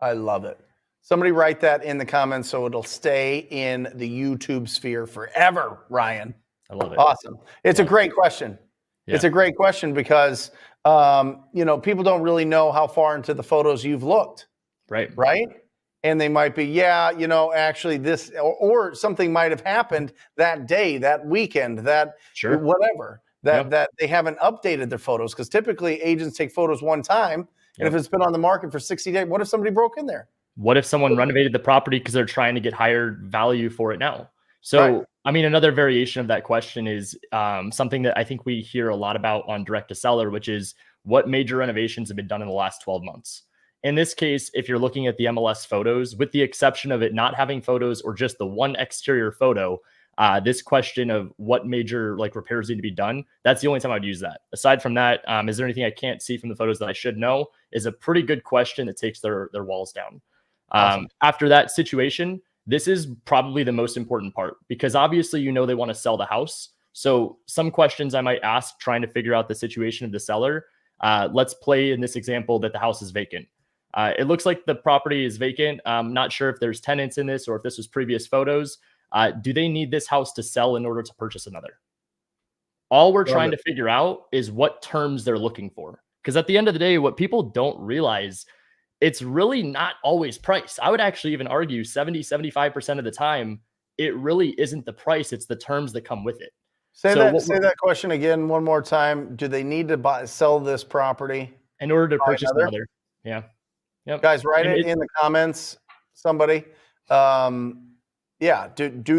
I love it. Somebody write that in the comments so it'll stay in the YouTube sphere forever, Ryan. I love it. Awesome. It's a great question. Yeah. It's a great question because, people don't really know how far into the photos you've looked. Right. And they might be, actually this, or something might have happened that day, that weekend, that whatever, that they haven't updated their photos. Because typically agents take photos one time. And if it's been on the market for 60 days, what if somebody broke in there? What if someone renovated the property because they're trying to get higher value for it now? So, I mean, another variation of that question is something that I think we hear a lot about on direct to seller, which is what major renovations have been done in the last 12 months. In this case, if you're looking at the MLS photos, with the exception of it not having photos or just the one exterior photo, this question of what major repairs need to be done, that's the only time I'd use that. Aside from that, is there anything I can't see from the photos that I should know, is a pretty good question that takes their walls down. Awesome. After that situation, this is probably the most important part, because obviously, they want to sell the house. So some questions I might ask trying to figure out the situation of the seller. Let's play in this example that the house is vacant. It looks like the property is vacant. I'm not sure if there's tenants in this or if this was previous photos. Do they need this house to sell in order to purchase another? All we're trying to figure out is what terms they're looking for. Because at the end of the day, what people don't realize, it's really not always price. I would actually even argue 70, 75% of the time, it really isn't the price. It's the terms that come with it. Say that question again one more time. Do they need to sell this property in order to purchase another? Yeah. Yep. Guys, write it in the comments. Somebody. Do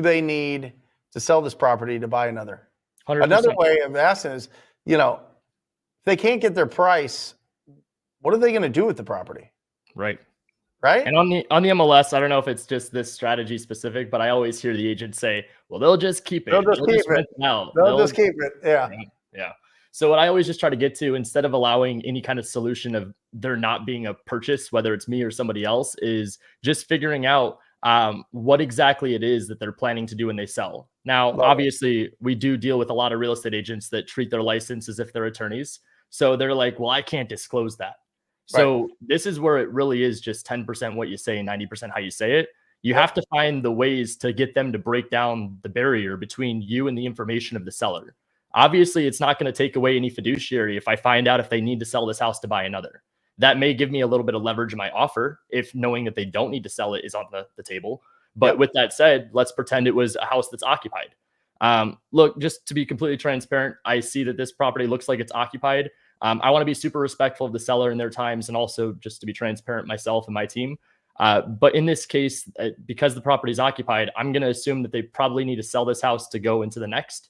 they need to sell this property to buy another? 100%. Another way of asking is, if they can't get their price, what are they going to do with the property? Right. And on the MLS, I don't know if it's just this strategy specific, but I always hear the agents say, well, they'll just keep it. They'll just keep it. They'll just keep it. Yeah. So what I always just try to get to, instead of allowing any kind of solution of there not being a purchase, whether it's me or somebody else, is just figuring out what exactly it is that they're planning to do when they sell. Now, obviously, we do deal with a lot of real estate agents that treat their license as if they're attorneys. So they're like, well, I can't disclose that. So this is where it really is just 10% what you say, 90% how you say it. You have to find the ways to get them to break down the barrier between you and the information of the seller. Obviously, it's not going to take away any fiduciary if I find out if they need to sell this house to buy another. That may give me a little bit of leverage in my offer if knowing that they don't need to sell it is on the table. But with that said, let's pretend it was a house that's occupied. Look, just to be completely transparent, I see that this property looks like it's occupied. I want to be super respectful of the seller and their times, and also just to be transparent myself and my team. But in this case, because the property is occupied, I'm going to assume that they probably need to sell this house to go into the next.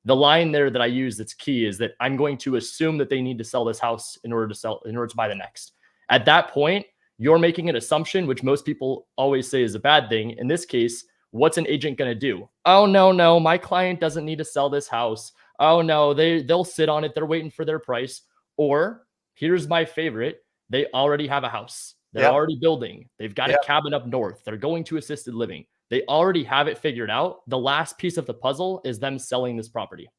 The line there that I use that's key is that I'm going to assume that they need to sell this house in order to buy the next. At that point, you're making an assumption, which most people always say is a bad thing. In this case, what's an agent going to do? Oh, no, my client doesn't need to sell this house. Oh, no, they'll sit on it. They're waiting for their price. Or here's my favorite. They already have a house. They're already building. They've got a cabin up north. They're going to assisted living. They already have it figured out. The last piece of the puzzle is them selling this property.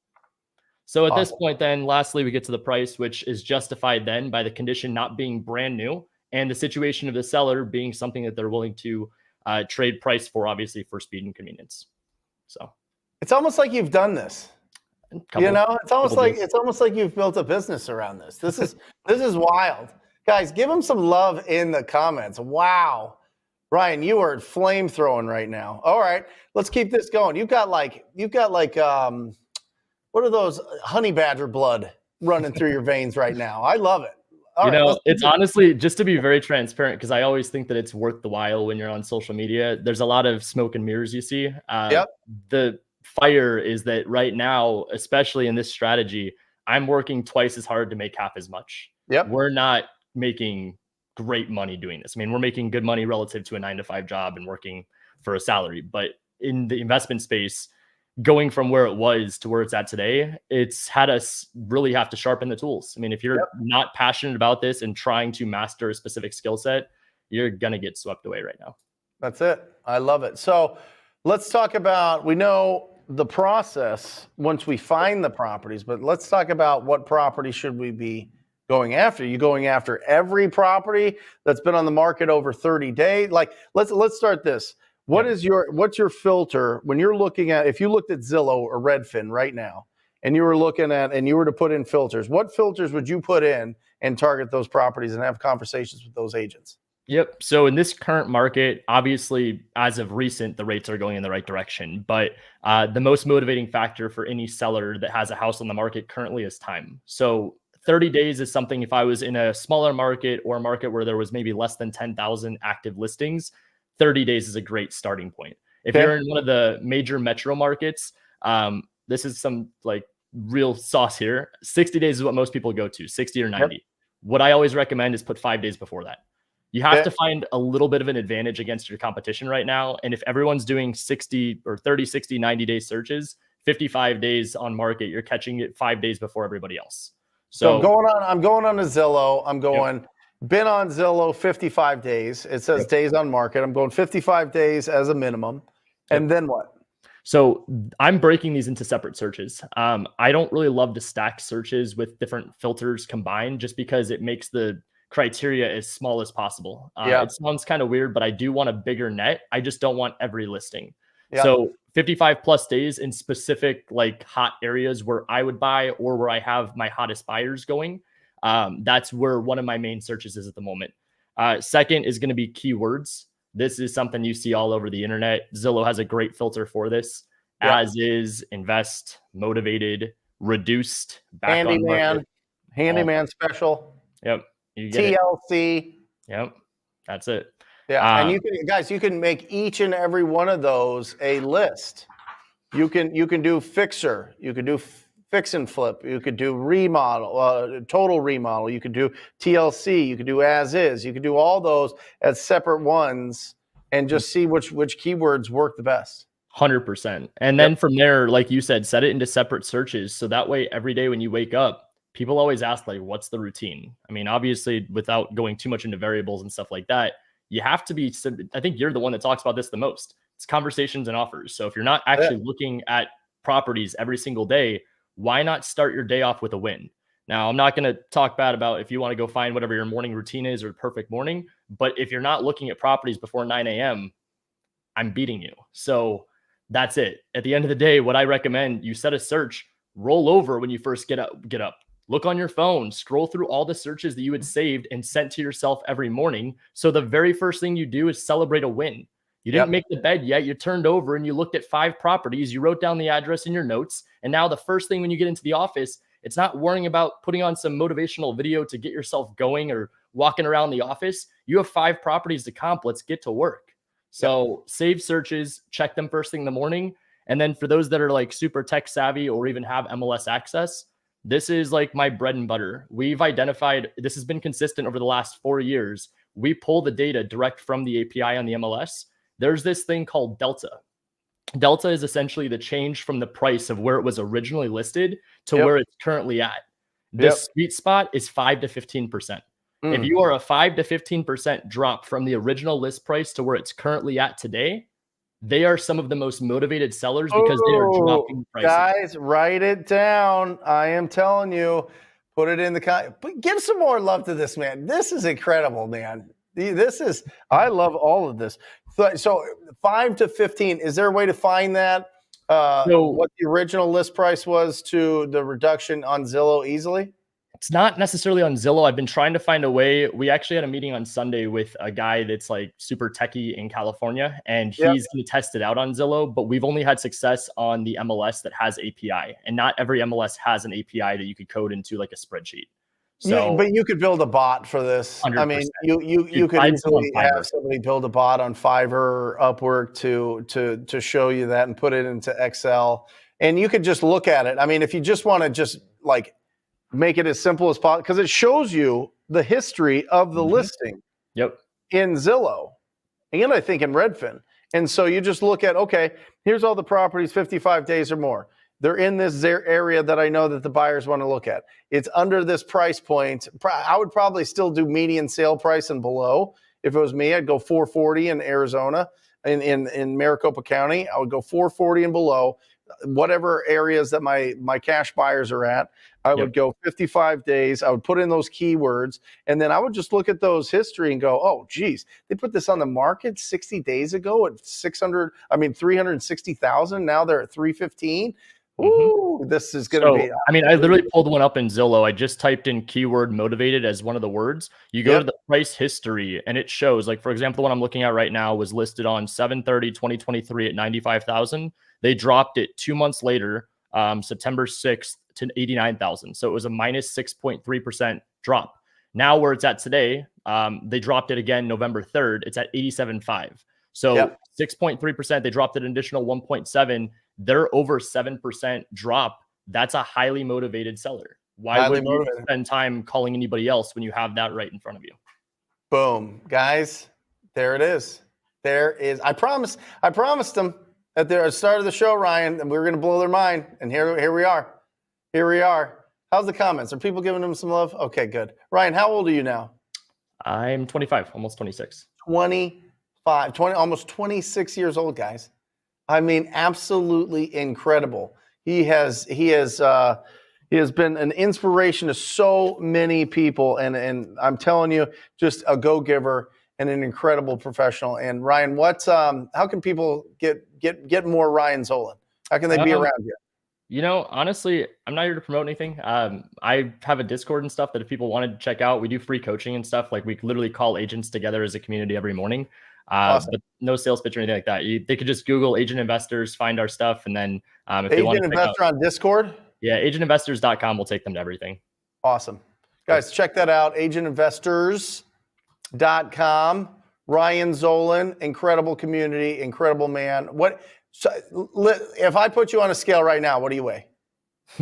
So at this point, then, lastly, we get to the price, which is justified then by the condition not being brand new and the situation of the seller being something that they're willing to trade price for, obviously, for speed and convenience. So it's almost like you've done this. It's almost like you've built a business around this. This is wild. Guys, give them some love in the comments. Wow. Ryan, you are flame throwing right now. All right, let's keep this going. You've got like what are those, honey badger blood running through your veins right now? I love it. All right, it's honestly, just to be very transparent, because I always think that it's worth the while when you're on social media. There's a lot of smoke and mirrors you see. The fire is that right now, especially in this strategy, I'm working twice as hard to make half as much. We're not making great money doing this. I mean, we're making good money relative to a 9-to-5 job and working for a salary. But in the investment space, going from where it was to where it's at today, it's had us really have to sharpen the tools. I mean, if you're not passionate about this and trying to master a specific skill set, you're going to get swept away right now. That's it. I love it. So let's talk about, we know the process once we find the properties, but let's talk about what property should we be going after. You going after every property that's been on the market over 30 days? Like, let's start this. What's your filter when you're looking at, if you looked at Zillow or Redfin right now and you were looking at, and you were to put in filters, what filters would you put in and target those properties and have conversations with those agents? Yep. So in this current market, obviously, as of recent, the rates are going in the right direction. But the most motivating factor for any seller that has a house on the market currently is time. So 30 days is something, if I was in a smaller market or a market where there was maybe less than 10,000 active listings, 30 days is a great starting point. If you're in one of the major metro markets, this is some like real sauce here. 60 days is what most people go to, 60 or 90. What I always recommend is put 5 days before that. You have to find a little bit of an advantage against your competition right now. And if everyone's doing 60 or 30, 60, 90-day searches, 55 days on market, you're catching it 5 days before everybody else. So I'm going on to Zillow. Been on Zillow 55 days. It says days on market. I'm going 55 days as a minimum. And then what? So I'm breaking these into separate searches. I don't really love to stack searches with different filters combined, just because it makes the criteria as small as possible. It sounds kind of weird, but I do want a bigger net. I just don't want every listing. So 55 plus days in specific like hot areas where I would buy or where I have my hottest buyers going. That's where one of my main searches is at the moment. Second is going to be keywords. This is something you see all over the internet. Zillow has a great filter for this. As is, invest, motivated, reduced, back on market. Handyman special. You get TLC. That's it. And you can make each and every one of those a list. You can do fixer. You can do fix and flip. You could do remodel, total remodel. You could do TLC. You could do as is. You could do all those as separate ones and just see which keywords work the best. 100%. And then from there, like you said, set it into separate searches. So that way, every day when you wake up, people always ask, like, what's the routine? I mean, obviously, without going too much into variables and stuff like that, you have to be, I think you're the one that talks about this the most. It's conversations and offers. So if you're not actually looking at properties every single day, why not start your day off with a win? Now, I'm not going to talk bad about if you want to go find whatever your morning routine is or perfect morning, but if you're not looking at properties before 9 a.m., I'm beating you. So that's it. At the end of the day, what I recommend, you set a search. roll over when you first get up, look on your phone, scroll through all the searches that you had saved and sent to yourself every morning. So the very first thing you do is celebrate a win. You didn't make the bed yet. You turned over and you looked at 5 properties. You wrote down the address in your notes. And now the first thing when you get into the office, it's not worrying about putting on some motivational video to get yourself going or walking around the office. You have 5 properties to comp. Let's get to work. So save searches, check them first thing in the morning. And then for those that are like super tech savvy or even have MLS access, this is like my bread and butter. We've identified, this has been consistent over the last 4 years. We pull the data direct from the API on the MLS. There's this thing called Delta. Delta is essentially the change from the price of where it was originally listed to where it's currently at. The sweet spot is 5 to 15%. If you are a 5 to 15% drop from the original list price to where it's currently at today, they are some of the most motivated sellers because they are dropping prices. Guys, write it down. I am telling you, put it in the give some more love to this man. This is incredible, man. I love all of this. So 5 to 15, is there a way to find that? What the original list price was to the reduction on Zillow easily? It's not necessarily on Zillow. I've been trying to find a way. We actually had a meeting on Sunday with a guy that's like super techie in California, and he's going to test it out on Zillow, but we've only had success on the MLS that has API, and not every MLS has an API that you could code into like a spreadsheet. So, but you could build a bot for this. 100%. I mean, you could easily have somebody build a bot on Fiverr or Upwork to show you that and put it into Excel, and you could just look at it. I mean, if you just want to just like make it as simple as possible, because it shows you the history of the listing in Zillow and I think in Redfin. And so you just look at, okay, here's all the properties 55 days or more. They're in this area that I know that the buyers want to look at. It's under this price point. I would probably still do median sale price and below. If it was me, I'd go 440 in Arizona, in Maricopa County. I would go 440 and below. Whatever areas that my cash buyers are at, I would go 55 days. I would put in those keywords, and then I would just look at those history and go, oh, geez, they put this on the market 60 days ago at 360,000. Now they're at 315. Ooh, this is going to be. I mean, I literally pulled one up in Zillow. I just typed in keyword motivated as one of the words. You go to the price history and it shows, like, for example, the one I'm looking at right now was listed on 7/30/2023 at 95,000. They dropped it 2 months later, September 6th to 89,000. So it was a minus 6.3% drop. Now where it's at today, they dropped it again November 3rd. It's at 87.5. So 6.3%, they dropped an additional 1.7. They're over 7% drop. That's a highly motivated seller. Why would you spend time calling anybody else when you have that right in front of you? Boom, guys, there it is. There is. I promised them at the start of the show, Ryan, that we were going to blow their mind, and here we are. Here we are. How's the comments? Are people giving them some love? Okay, good. Ryan, how old are you now? I'm 25, almost 26. 25, almost 26 years old, guys. I mean, absolutely incredible. He has been an inspiration to so many people, and I'm telling you, just a go-giver and an incredible professional. And Ryan, how can people get more Ryan Zolan? How can they be around you? You know, honestly, I'm not here to promote anything. I have a Discord and stuff that if people wanted to check out, we do free coaching and stuff. Like we literally call agents together as a community every morning. Awesome. But no sales pitch or anything like that. They could just Google Agent Investors, find our stuff, and then if they want to Agent Investor on Discord? Yeah, agentinvestors.com will take them to everything. Awesome. Guys, check that out. agentinvestors.com. Ryan Zolan, incredible community, incredible man. If I put you on a scale right now, what do you weigh?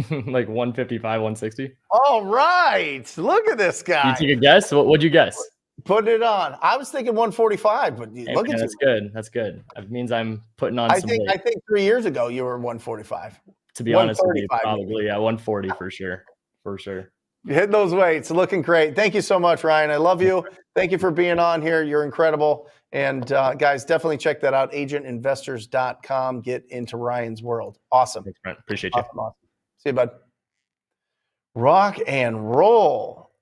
Like 155, 160. All right. Look at this guy. You take a guess? What'd you guess? Put it on. I was thinking 145, but look at you. That's good. That's good. That means I'm putting on some weight. I think 3 years ago you were 145. To be honest with you, probably, 140 for sure. For sure. You hit those weights. Looking great. Thank you so much, Ryan. I love you. Thank you for being on here. You're incredible. And guys, definitely check that out. agentinvestors.com. Get into Ryan's world. Awesome. Thanks, Brent. Appreciate you. Awesome. See you, bud. Rock and roll.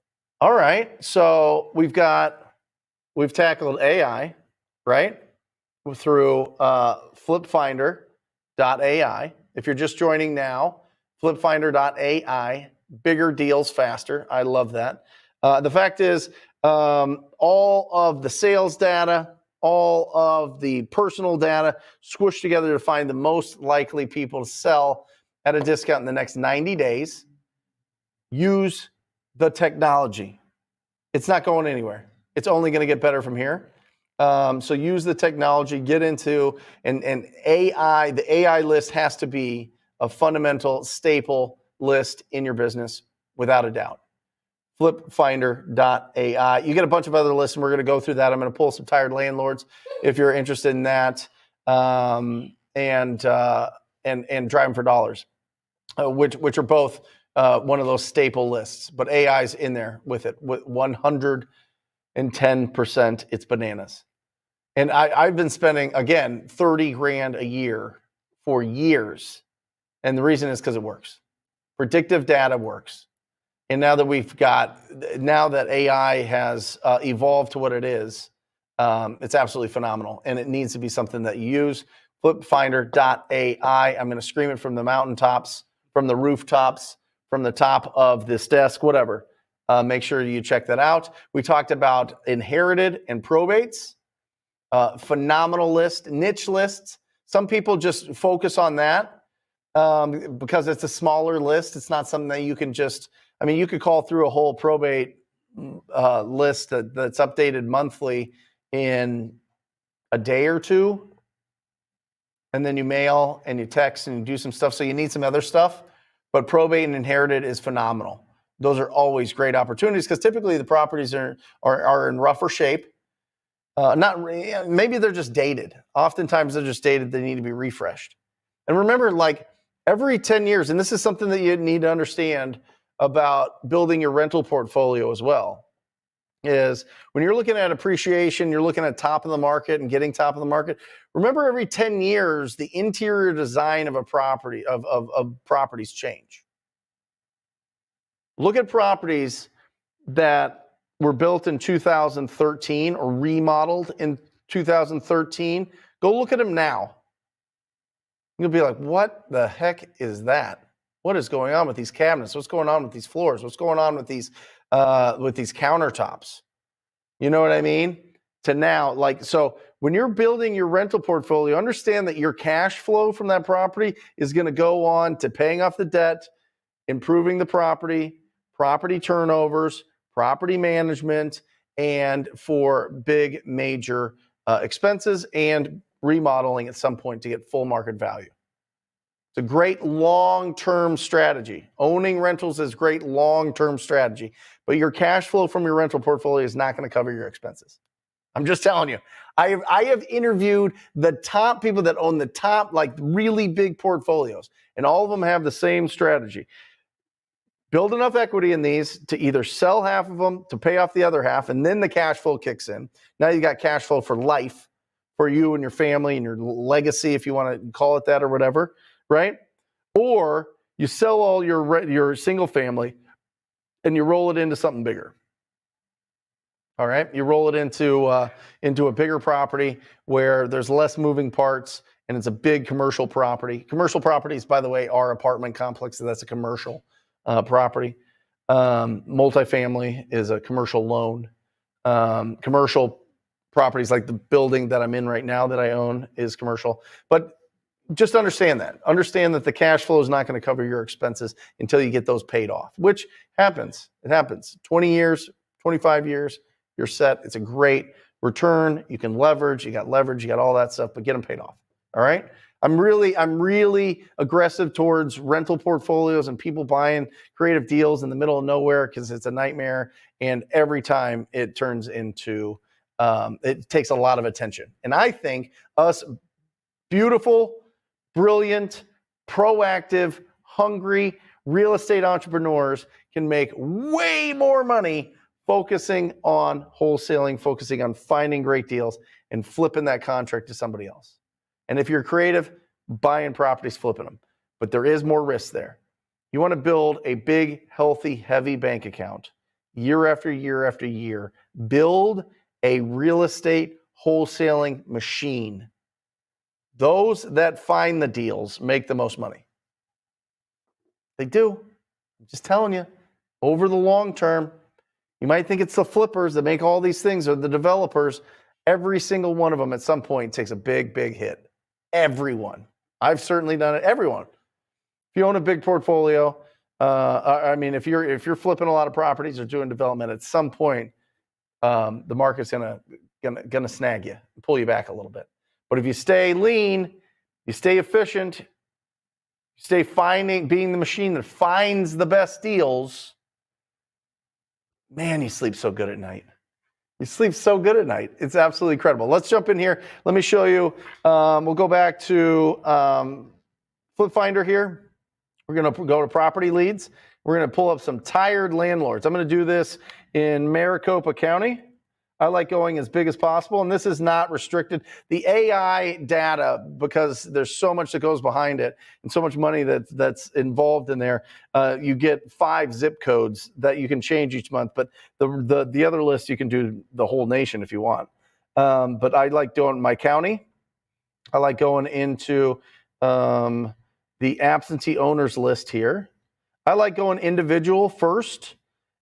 All right. So we've tackled AI, right? Through flipfinder.ai. If you're just joining now, flipfinder.ai, bigger deals faster. I love that. The fact is, all of the sales data, all of the personal data squished together to find the most likely people to sell at a discount in the next 90 days. Use the technology. It's not going anywhere. It's only going to get better from here. So use the technology, get into, and AI, the AI list has to be a fundamental staple list in your business without a doubt. Flipfinder.ai. You get a bunch of other lists, and we're going to go through that. I'm going to pull some tired landlords if you're interested in that, and driving for dollars, which are both one of those staple lists. But AI's in there with it, with 110%. It's bananas. And I've been spending, again, 30 grand a year for years. And the reason is because it works. Predictive data works. And now that AI has evolved to what it is, it's absolutely phenomenal. And it needs to be something that you use. Flipfinder.ai. I'm going to scream it from the mountaintops, from the rooftops, from the top of this desk, whatever. Make sure you check that out. We talked about inherited and probates. Phenomenal list, niche lists. Some people just focus on that because it's a smaller list. It's not something that you can just, you could call through a whole probate list that's updated monthly in a day or two. And then you mail and you text and you do some stuff. So you need some other stuff. But probate and inherited is phenomenal. Those are always great opportunities because typically the properties are in rougher shape. Maybe they're just dated. Oftentimes they're just dated. They need to be refreshed. And remember, like every 10 years, and this is something that you need to understand about building your rental portfolio as well, is when you're looking at appreciation, you're looking at top of the market and getting top of the market. Remember, every 10 years, the interior design of a property, of properties change. Look at properties that were built in 2013 or remodeled in 2013. Go look at them now. You'll be like, what the heck is that? What is going on with these cabinets? What's going on with these floors? What's going on with these countertops? You know what I mean? To now, so when you're building your rental portfolio, understand that your cash flow from that property is going to go on to paying off the debt, improving the property turnovers, property management, and for big major expenses and remodeling at some point to get full market value. It's a great long-term strategy. Owning rentals is great long-term strategy, but your cash flow from your rental portfolio is not going to cover your expenses. I'm just telling you. I have interviewed the top people that own the top, really big portfolios, and all of them have the same strategy. Build enough equity in these to either sell half of them to pay off the other half, and then the cash flow kicks in. Now you got cash flow for life for you and your family and your legacy, if you want to call it that or whatever, right? Or you sell all your single family and you roll it into something bigger. All right, you roll it into a bigger property where there's less moving parts and it's a big commercial property. Commercial properties, by the way, are apartment complexes. So that's a commercial property. Multifamily is a commercial loan. Commercial properties like the building that I'm in right now that I own is commercial. But just understand that. Understand that the cash flow is not going to cover your expenses until you get those paid off, which happens. It happens. 20 years, 25 years, you're set. It's a great return. You can leverage. You got all that stuff, but get them paid off. All right? I'm really aggressive towards rental portfolios and people buying creative deals in the middle of nowhere because it's a nightmare. And every time it turns into, it takes a lot of attention. And I think us beautiful, brilliant, proactive, hungry real estate entrepreneurs can make way more money focusing on wholesaling, focusing on finding great deals and flipping that contract to somebody else. And if you're creative, buying properties, flipping them. But there is more risk there. You want to build a big, healthy, heavy bank account year after year after year. Build a real estate wholesaling machine. Those that find the deals make the most money. They do. I'm just telling you, over the long term, you might think it's the flippers that make all these things or the developers. Every single one of them at some point takes a big, big hit. Everyone. I've certainly done it. Everyone. If you own a big portfolio, I mean, if you're flipping a lot of properties or doing development, at some point, the market's gonna snag you, and pull you back a little bit. But if you stay lean, you stay efficient, you stay being the machine that finds the best deals, man, you sleep so good at night. You sleep so good at night. It's absolutely incredible. Let's jump in here. Let me show you. We'll go back to Flip Finder here. We're going to go to property leads. We're going to pull up some tired landlords. I'm going to do this in Maricopa County. I like going as big as possible, and this is not restricted. The AI data, because there's so much that goes behind it and so much money that's involved in there, you get 5 zip codes that you can change each month, but the other list, you can do the whole nation if you want. But I like doing my county. I like going into the absentee owners list here. I like going individual first.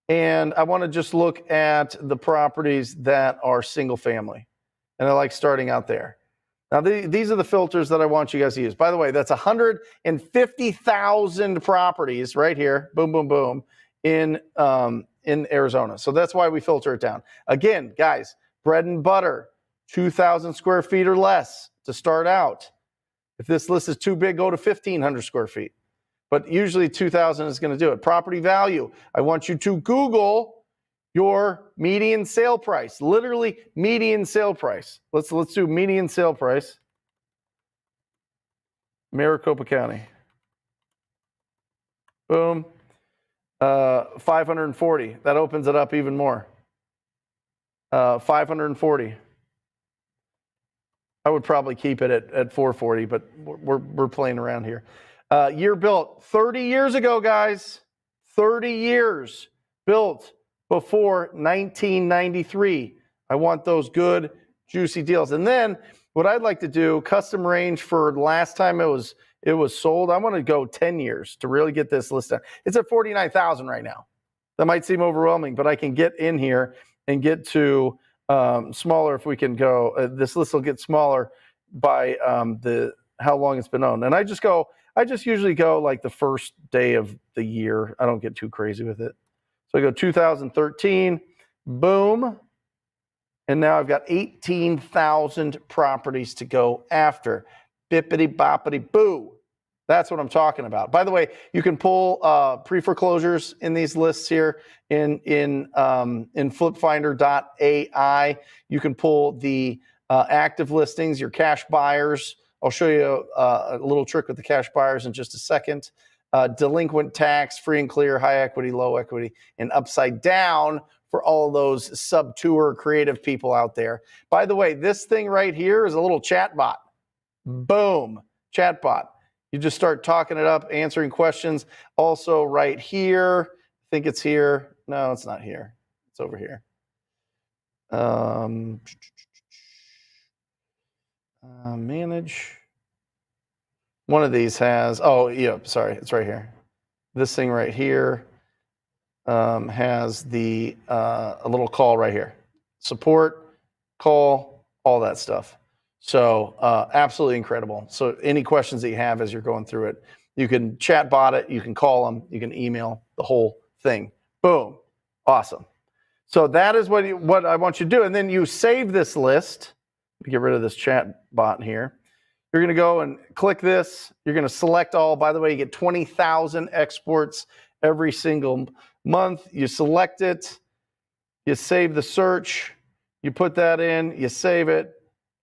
And I want to just look at the properties that are single family. And I like starting out there. Now, these are the filters that I want you guys to use. By the way, that's 150,000 properties right here, boom, boom, boom, in Arizona. So that's why we filter it down. Again, guys, bread and butter, 2,000 square feet or less to start out. If this list is too big, go to 1,500 square feet. But usually 2,000 is going to do it. Property value. I want you to Google your median sale price. Literally median sale price. Let's do median sale price. Maricopa County. Boom. 540. That opens it up even more. 540. I would probably keep it at 440, but we're playing around here. Year built 30 years ago, guys. 30 years built before 1993. I want those good, juicy deals. And then what I'd like to do, custom range for last time it was sold. I want to go 10 years to really get this list down. It's at 49,000 right now. That might seem overwhelming, but I can get in here and get to smaller if we can go. This list will get smaller by how long it's been owned. And I just usually go like the first day of the year. I don't get too crazy with it. So I go 2013, boom. And now I've got 18,000 properties to go after. Bippity boppity boo. That's what I'm talking about. By the way, you can pull pre-foreclosures in these lists here in flipfinder.ai. You can pull the active listings, your cash buyers. I'll show you a little trick with the cash buyers in just a second. Delinquent tax, free and clear, high equity, low equity, and upside down for all of those sub-tour creative people out there. By the way, this thing right here is a little chat bot. Boom, chat bot. You just start talking it up, answering questions. Also right here, I think it's here. No, it's not here. It's over here. Manage. One of these has, sorry, it's right here. This thing right here has a little call right here. Support, call, all that stuff. So absolutely incredible. So any questions that you have as you're going through it, you can chat bot it, you can call them, you can email the whole thing. Boom. Awesome. So that is what I want you to do. And then you save this list. Get rid of this chat bot here. You're going to go and click this. You're going to select all. By the way, you get 20,000 exports every single month. You select it. You save the search. You put that in. You save it.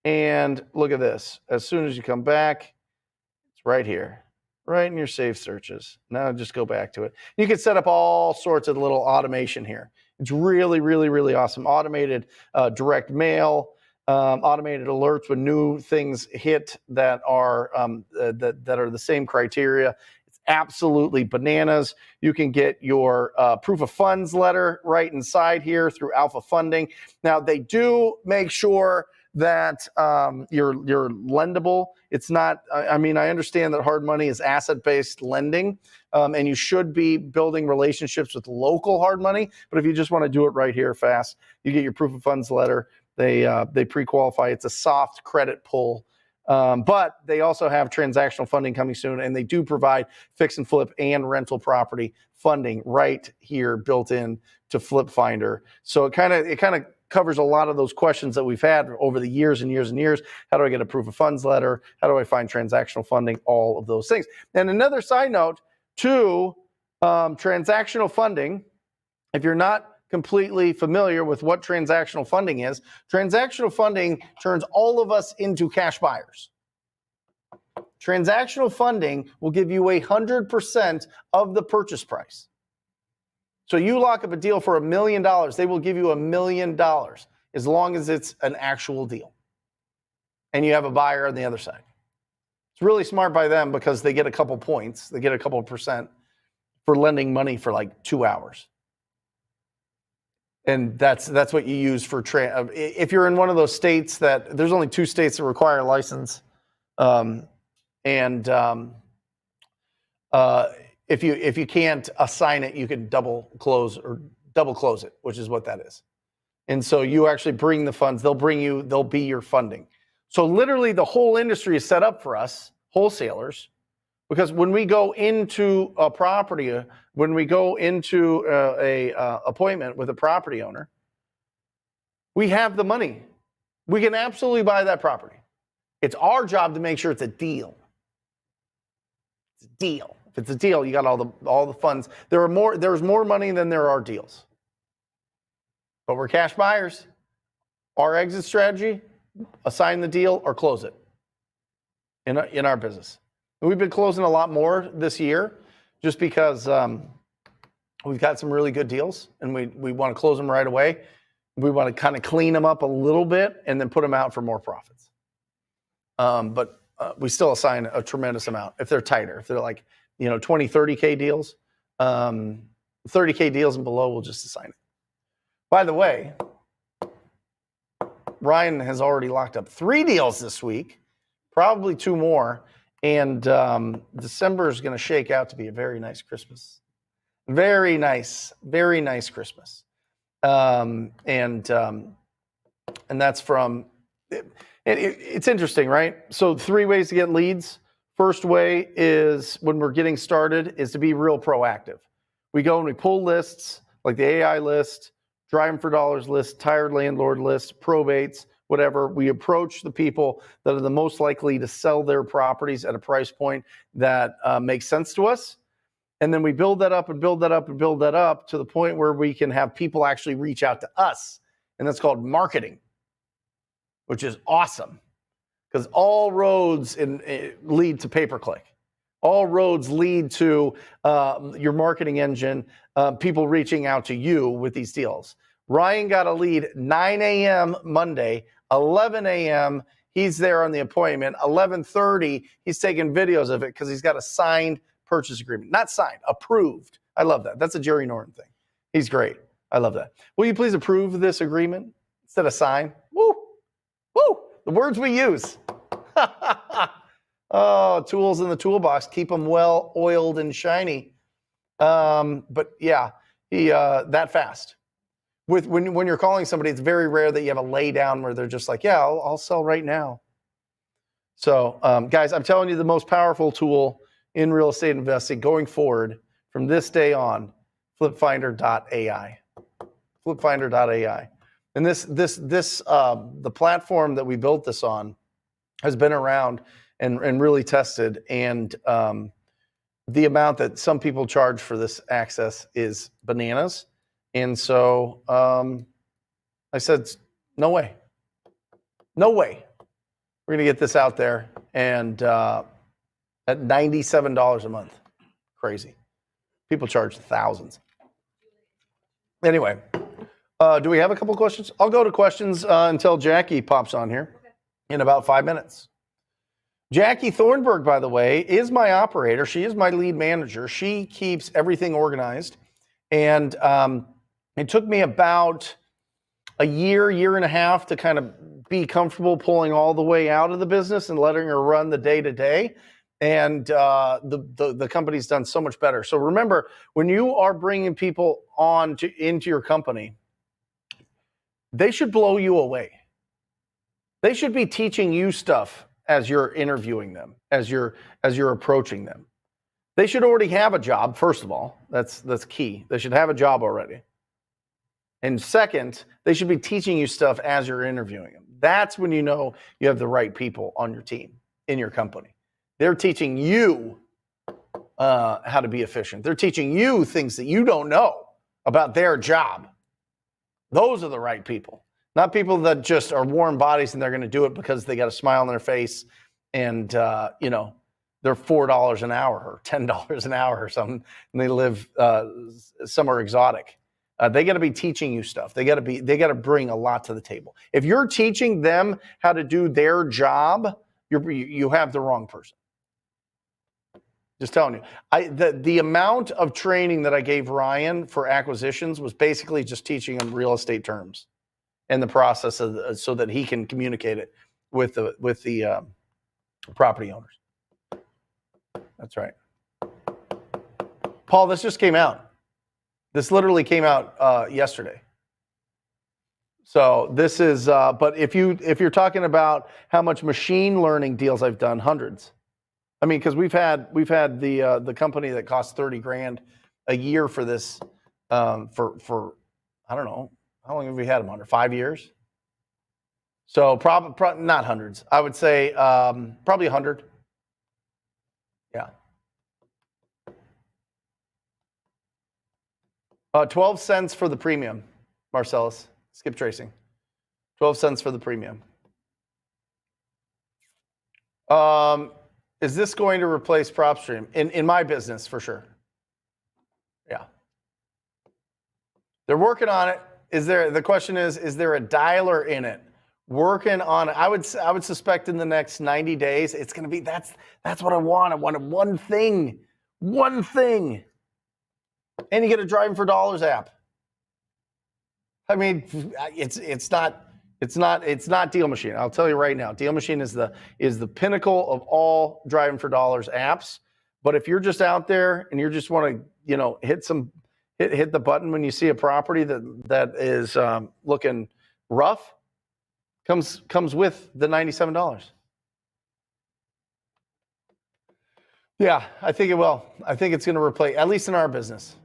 And look at this. As soon as you come back, it's right here, right in your saved searches. Now just go back to it. You can set up all sorts of little automation here. It's really, really, really awesome. Automated direct mail. Automated alerts when new things hit that are the same criteria. It's absolutely bananas. You can get your proof of funds letter right inside here through Alpha Funding. Now they do make sure that you're lendable. It's not, I mean, I understand that hard money is asset-based lending, and you should be building relationships with local hard money. But if you just want to do it right here fast, you get your proof of funds letter. They pre-qualify. It's a soft credit pull. But they also have transactional funding coming soon, and they do provide fix and flip and rental property funding right here built in to Flip Finder. So it kind of covers a lot of those questions that we've had over the years and years and years. How do I get a proof of funds letter? How do I find transactional funding? All of those things. And another side note to transactional funding, if you're not completely familiar with what transactional funding is, transactional funding turns all of us into cash buyers. Transactional funding will give you 100% of the purchase price. So you lock up a deal for $1 million, they will give you $1 million as long as it's an actual deal. And you have a buyer on the other side. It's really smart by them because they get a couple points, they get a couple percent for lending money for like 2 hours. And that's what you use for if you're in one of those states that there's only 2 states that require a license, if you can't assign it, you can double close it, which is what that is. And so you actually bring the funds. They'll be your funding. So literally the whole industry is set up for us wholesalers, because when we go into a property, when we go into a appointment with a property owner, we have the money. We can absolutely buy that property. It's our job to make sure it's a deal. It's a deal. If it's a deal, you got all the funds. There's more money than there are deals. But we're cash buyers. Our exit strategy: assign the deal or close it. In our business. We've been closing a lot more this year just because we've got some really good deals and we want to close them right away. We want to kind of clean them up a little bit and then put them out for more profits. But we still assign a tremendous amount if they're tighter. If they're like, 20, 30K deals, 30K deals and below, we'll just assign it. By the way, Ryan has already locked up 3 deals this week, probably 2 more. And December is going to shake out to be a very nice Christmas. Very nice Christmas. And that's from, it's interesting, right? So 3 ways to get leads. First way is when we're getting started is to be real proactive. We go and we pull lists like the AI list, Driving for Dollars list, Tired Landlord list, probates, whatever. We approach the people that are the most likely to sell their properties at a price point that makes sense to us. And then we build that up and build that up and build that up to the point where we can have people actually reach out to us. And that's called marketing, which is awesome because all roads lead to pay-per-click. All roads lead to your marketing engine, people reaching out to you with these deals. Ryan got a lead 9 a.m. Monday, 11 a.m. He's there on the appointment. 11:30, he's taking videos of it because he's got a signed purchase agreement. Not signed, approved. I love that. That's a Jerry Norton thing. He's great. I love that. Will you please approve this agreement instead of sign? Woo! Woo! The words we use. Oh, tools in the toolbox. Keep them well oiled and shiny. But yeah, that fast. When you're calling somebody, it's very rare that you have a lay down where they're just like, yeah, I'll sell right now. So guys, I'm telling you the most powerful tool in real estate investing going forward from this day on, flipfinder.ai. Flipfinder.ai. And the platform that we built this on has been around and really tested. And the amount that some people charge for this access is bananas. And so I said, no way. No way. We're going to get this out there and at $97 a month. Crazy. People charge thousands. Anyway, do we have a couple questions? I'll go to questions until Jackie pops on here in about 5 minutes. Jackie Thornburg, by the way, is my operator. She is my lead manager. She keeps everything organized. And it took me about a year and a half to kind of be comfortable pulling all the way out of the business and letting her run the day to day. And the company's done so much better. So remember, when you are bringing people into your company, they should blow you away. They should be teaching you stuff as you're interviewing them, as you're approaching them. They should already have a job, first of all. That's key. They should have a job already. And second, they should be teaching you stuff as you're interviewing them. That's when you know you have the right people on your team, in your company. They're teaching you how to be efficient. They're teaching you things that you don't know about their job. Those are the right people, not people that just are warm bodies and they're going to do it because they got a smile on their face and, they're $4 an hour or $10 an hour or something, and they live somewhere exotic. They got to be teaching you stuff. They got to bring a lot to the table. If you're teaching them how to do their job, you have the wrong person. Just telling you. The amount of training that I gave Ryan for acquisitions was basically just teaching him real estate terms and the process so that he can communicate it with the property owners. That's right. Paul, this just came out. This literally came out yesterday. So this is, but if you're talking about how much machine learning deals I've done, hundreds. I mean, because we've had the company that cost $30,000 a year for this for I don't know, how long have we had them under? 5 years. So probably not hundreds. I would say probably 100. Yeah. 12 cents for the premium, Marcellus. Skip tracing. 12 cents for the premium. Is this going to replace PropStream? In my business, for sure. Yeah. They're working on it. The question is there a dialer in it? Working on it. I would suspect in the next 90 days, it's going to be, that's what I want. I wanted one thing. And you get a Driving for Dollars app. I mean, it's not Deal Machine. I'll tell you right now, Deal Machine is the pinnacle of all Driving for Dollars apps. But if you're just out there and you just want to, hit the button when you see a property that is looking rough, comes with the $97. Yeah, I think it will. I think it's going to replace, at least in our business.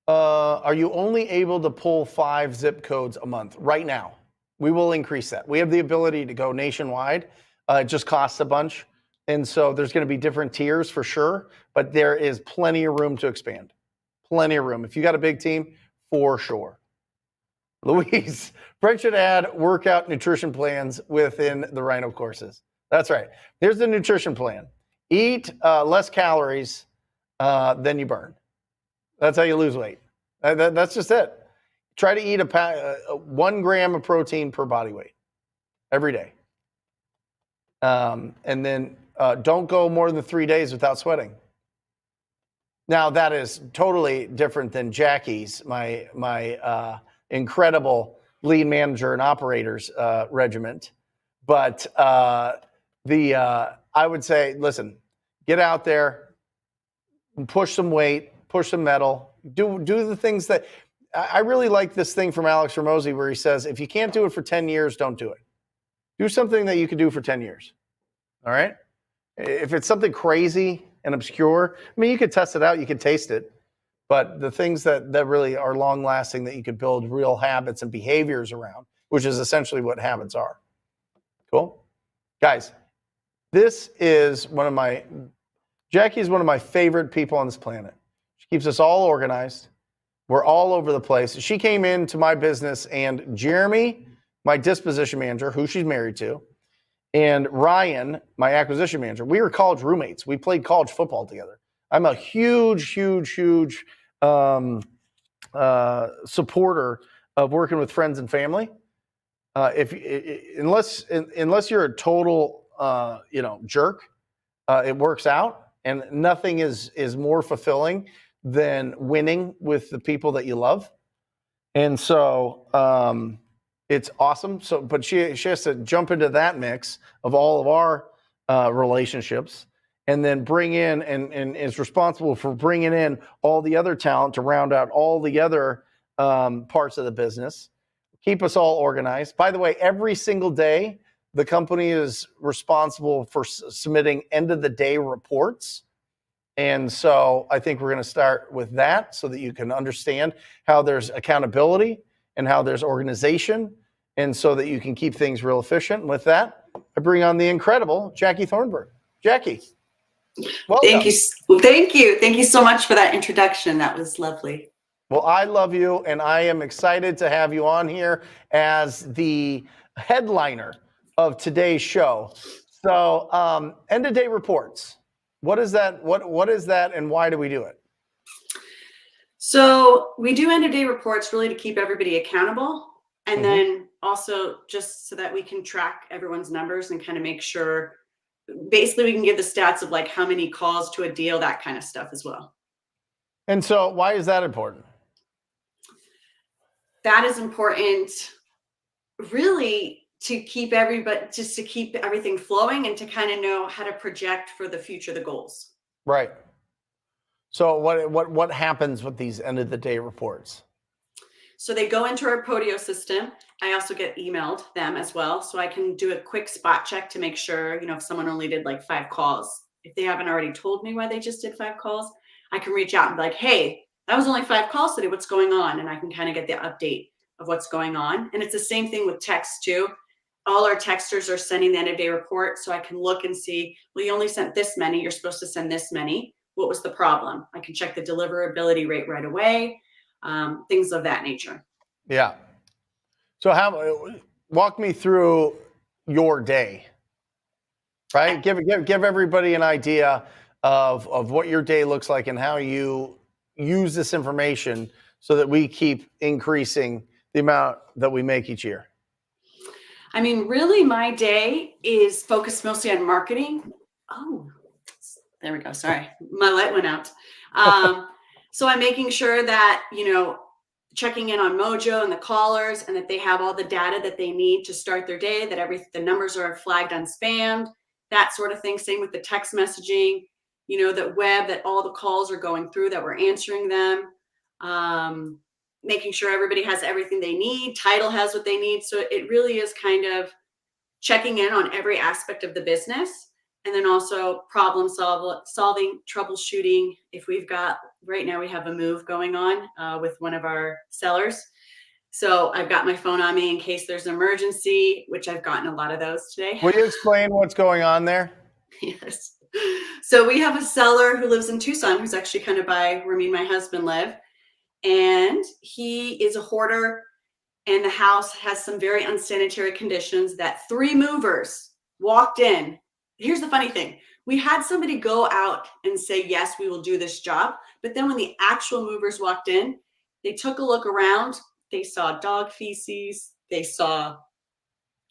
Are you only able to pull 5 zip codes a month? Right now, we will increase that. We have the ability to go nationwide. It just costs a bunch. And so there's going to be different tiers for sure, but there is plenty of room to expand. Plenty of room. If you got a big team, for sure. Louise, Brent should add workout nutrition plans within the Rhino courses. That's right. Here's the nutrition plan. Eat less calories than you burn. That's how you lose weight. That's just it. Try to eat 1 gram of protein per body weight every day. And then don't go more than 3 days without sweating. Now, that is totally different than Jackie's, my incredible lead manager and operators regiment. But I would say, listen, get out there, push some weight, push some metal, do the things that I really like. This thing from Alex Ramosi where he says, if you can't do it for 10 years, don't do it. Do something that you can do for 10 years. All right. If it's something crazy and obscure, I mean, you could test it out, you could taste it, but the things that really are long lasting that you could build real habits and behaviors around, which is essentially what habits are. Cool. Guys, this is Jackie is one of my favorite people on this planet. She keeps us all organized. We're all over the place. She came into my business, and Jeremy, my disposition manager, who she's married to, and Ryan, my acquisition manager, we were college roommates. We played college football together. I'm a huge supporter of working with friends and family. Unless you're a total jerk, it works out, and nothing is more fulfilling than winning with the people that you love. And so it's awesome. So, but she has to jump into that mix of all of our relationships, and then bring in and is responsible for bringing in all the other talent to round out all the other parts of the business, keep us all organized. By the way, every single day, the company is responsible for submitting end of the day reports. And so I think we're going to start with that so that you can understand how there's accountability and how there's organization, and so that you can keep things real efficient. And with that, I bring on the incredible Jackie Thornburg. Jackie, welcome. Thank you. Well, thank you. Thank you so much for that introduction. That was lovely. Well, I love you, and I am excited to have you on here as the headliner of today's show. So, end of day reports. What is that? What is that, and why do we do it? So we do end of day reports really to keep everybody accountable, and then also just so that we can track everyone's numbers and kind of make sure, basically we can give the stats of like how many calls to a deal, that kind of stuff as well. And so why is that important? That is important really to keep just to keep everything flowing and to kind of know how to project for the future, the goals. Right. So what happens with these end of the day reports? So they go into our Podio system. I also get emailed them as well. So I can do a quick spot check to make sure, if someone only did like 5 calls, if they haven't already told me why they just did 5 calls, I can reach out and be like, hey, that was only 5 calls today. What's going on? And I can kind of get the update of what's going on. And it's the same thing with text too. All our texters are sending the end of day report. So I can look and see, well, you only sent this many. You're supposed to send this many. What was the problem? I can check the deliverability rate right away. Things of that nature. Yeah. So walk me through your day, right? Give everybody an idea of what your day looks like and how you use this information so that we keep increasing the amount that we make each year. I mean, really, my day is focused mostly on marketing. Oh, there we go. Sorry, my light went out. So I'm making sure that, checking in on Mojo and the callers, and that they have all the data that they need to start their day, that the numbers are flagged unspammed, that sort of thing. Same with the text messaging, that all the calls are going through, that we're answering them. Making sure everybody has everything they need, title has what they need. So it really is kind of checking in on every aspect of the business, and then also problem solving, troubleshooting. If right now we have a move going on with one of our sellers. So I've got my phone on me in case there's an emergency, which I've gotten a lot of those today. Will you explain what's going on there? Yes. So we have a seller who lives in Tucson, who's actually kind of by where me and my husband live. And he is a hoarder, and the house has some very unsanitary conditions that 3 movers walked in. Here's the funny thing. We had somebody go out and say, yes, we will do this job. But then when the actual movers walked in, they took a look around. They saw dog feces. They saw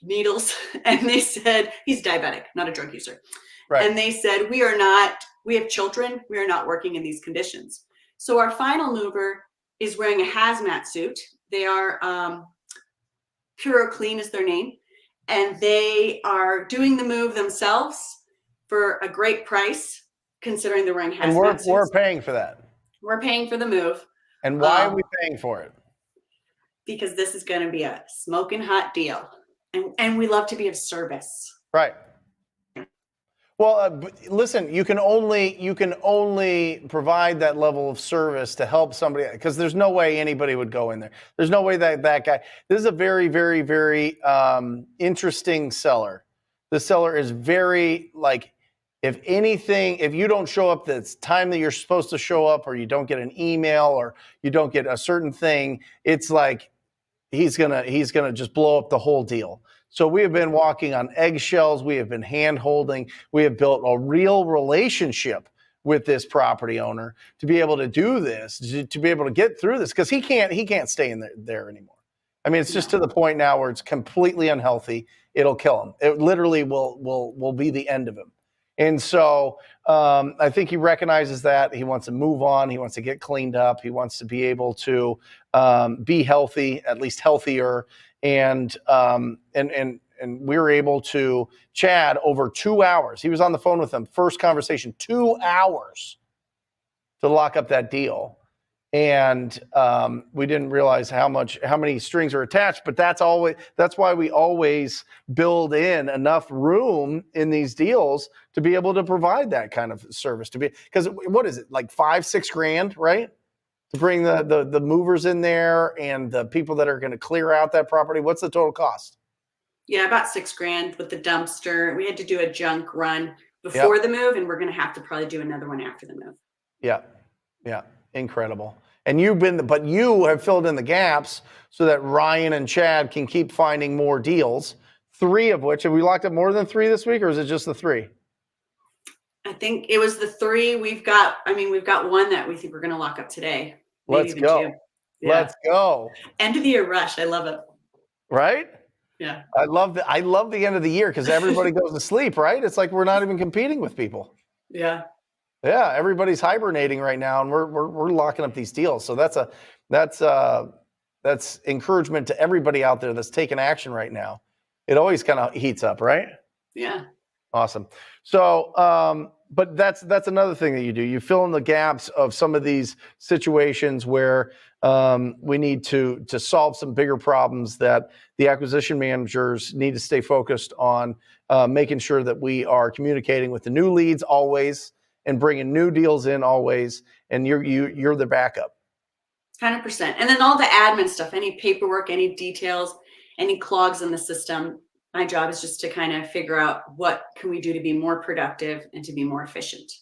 needles. And they said, he's diabetic, not a drug user. Right. And they said, we have children. We are not working in these conditions. So our final mover is wearing a hazmat suit. They are Pure Clean is their name. And they are doing the move themselves for a great price, considering they're wearing hazmat suits. And we're paying for that. We're paying for the move. And why are we paying for it? Because this is going to be a smoking hot deal. And we love to be of service. Right. Well, listen, you can only provide that level of service to help somebody, because there's no way anybody would go in there. There's no way that guy. This is a very, very, very interesting seller. The seller is very, if you don't show up the time that you're supposed to show up, or you don't get an email, or you don't get a certain thing, it's like he's gonna just blow up the whole deal. So we have been walking on eggshells. We have been hand-holding. We have built a real relationship with this property owner to be able to do this, to be able to get through this, because he can't stay in there anymore. I mean, it's just to the point now where it's completely unhealthy. It'll kill him. It literally will be the end of him. And so I think he recognizes that he wants to move on. He wants to get cleaned up. He wants to be able to be healthy, at least healthier. And we were able to Chad over 2 hours. He was on the phone with him. First conversation, 2 hours to lock up that deal. And we didn't realize how many strings are attached, but that's why we always build in enough room in these deals to be able to provide that kind of service because what is it, like $5-6 grand, right? To bring the movers in there and the people that are going to clear out that property. What's the total cost? Yeah, about $6 grand with the dumpster. We had to do a junk run before the move, and we're going to have to probably do another one after the move. Yeah. Incredible. And you have filled in the gaps so that Ryan and Chad can keep finding more deals. 3 of which, have we locked up more than 3 this week, or is it just the 3? I think it was the 3. We've got one that we think we're going to lock up today. Let's go. 2. Yeah. Let's go. End of the year rush. I love it. Right? Yeah. I love the end of the year because everybody goes to sleep, right? It's like we're not even competing with people. Yeah. Yeah, everybody's hibernating right now, and we're locking up these deals. So that's encouragement to everybody out there that's taking action right now. It always kind of heats up, right? Yeah. Awesome. So, but that's another thing that you do. You fill in the gaps of some of these situations where we need to solve some bigger problems that the acquisition managers need to stay focused on, making sure that we are communicating with the new leads always and bringing new deals in always, and you're the backup. 100%. And then all the admin stuff, any paperwork, any details, any clogs in the system. My job is just to kind of figure out what can we do to be more productive and to be more efficient.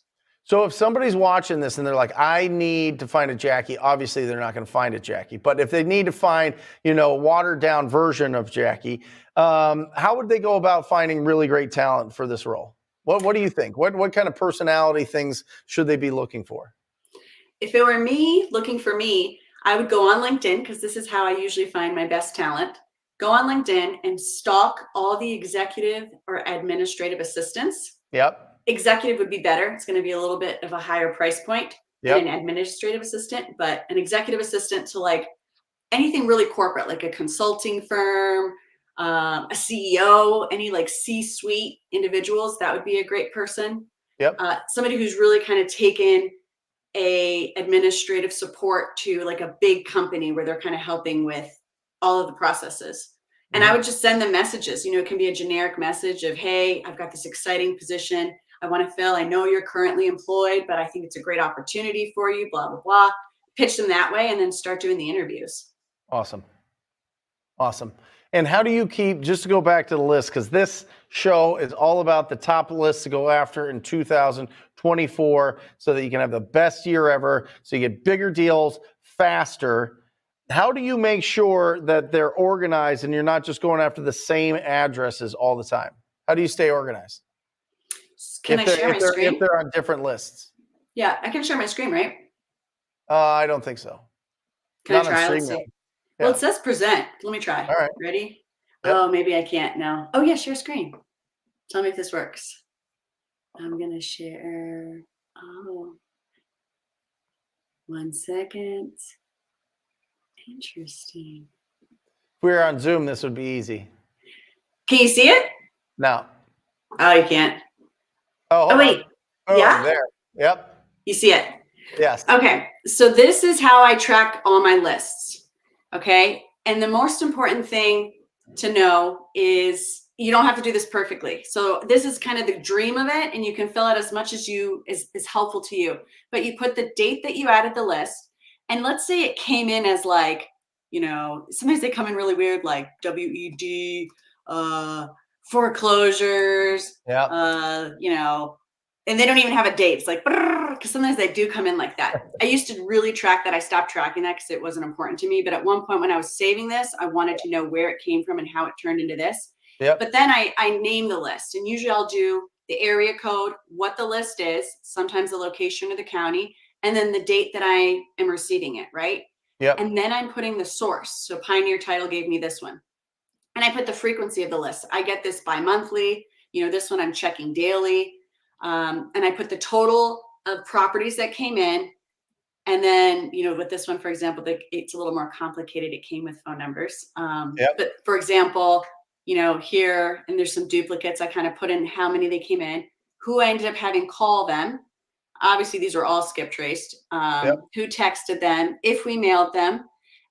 So if somebody's watching this and they're like, I need to find a Jackie, obviously they're not going to find a Jackie. But if they need to find, a watered down version of Jackie, how would they go about finding really great talent for this role? What do you think? What kind of personality things should they be looking for? If it were me looking for me, I would go on LinkedIn, because this is how I usually find my best talent. Go on LinkedIn and stalk all the executive or administrative assistants. Yep. Executive would be better. It's going to be a little bit of a higher price point than an administrative assistant, but an executive assistant to like anything really corporate, like a consulting firm, a CEO, any like C-suite individuals, that would be a great person. Yep. Somebody who's really kind of taken a administrative support to like a big company where they're kind of helping with all of the processes. And I would just send them messages. It can be a generic message of, hey, I've got this exciting position I want to fill. I know you're currently employed, but I think it's a great opportunity for you, blah, blah, blah. Pitch them that way and then start doing the interviews. Awesome. And how do you just to go back to the list, because this show is all about the top lists to go after in 2024 so that you can have the best year ever, so you get bigger deals faster. How do you make sure that they're organized and you're not just going after the same addresses all the time? How do you stay organized? Can I share my screen? If they're on different lists. Yeah, I can share my screen, right? I don't think so. Can I try? Let's see. Well, it says present. Let me try. All right. Ready? Yep. Oh, maybe I can't now. Oh, yeah, share screen. Tell me if this works. I'm going to share. Oh, 1 second. Interesting. If we were on Zoom, this would be easy. Can you see it? No. Oh, you can't. Oh, wait. Oh, yeah? There. Yep. You see it? Yes. Okay. So this is how I track all my lists. Okay. And the most important thing to know is you don't have to do this perfectly. So this is kind of the dream of it, and you can fill it as much as is helpful to you. But you put the date that you added the list, and let's say it came in as like, sometimes they come in really weird, like WED, foreclosures, and they don't even have a date. It's like, because sometimes they do come in like that. I used to really track that. I stopped tracking that because it wasn't important to me. But at one point when I was saving this, I wanted to know where it came from and how it turned into this. Yep. But then I name the list, and usually I'll do the area code, what the list is, sometimes the location of the county, and then the date that I am receiving it, right? Yep. And then I'm putting the source. So Pioneer Title gave me this one. And I put the frequency of the list. I get this bi-monthly. This one I'm checking daily. And I put the total of properties that came in. And then, with this one, for example, it's a little more complicated. It came with phone numbers. But for example, here, and there's some duplicates. I kind of put in how many they came in, who I ended up having call them. Obviously, these are all skip traced. Who texted them, if we mailed them.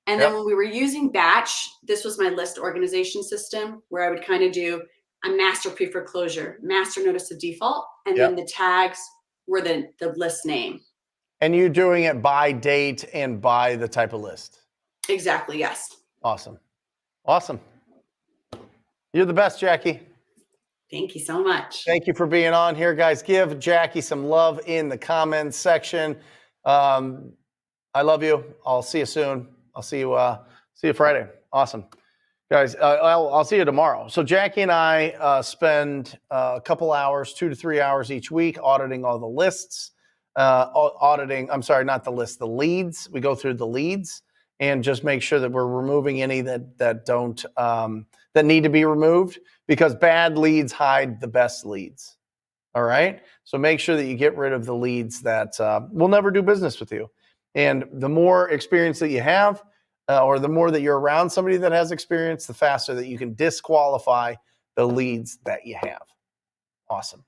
And then when we were using batch, this was my list organization system where I would kind of do a master pre-foreclosure, master notice of default, and then the tags were the list name. And you doing it by date and by the type of list? Exactly, yes. Awesome. Awesome. You're the best, Jackie. Thank you so much. Thank you for being on here, guys. Give Jackie some love in the comments section. I love you. I'll see you soon. I'll see you Friday. Awesome. Guys, I'll see you tomorrow. So Jackie and I spend a couple hours, 2 to 3 hours each week auditing all the lists. The leads. We go through the leads and just make sure that we're removing any that don't that need to be removed, because bad leads hide the best leads. All right. So make sure that you get rid of the leads that will never do business with you. And the more experience that you have, or the more that you're around somebody that has experience, the faster that you can disqualify the leads that you have. Awesome.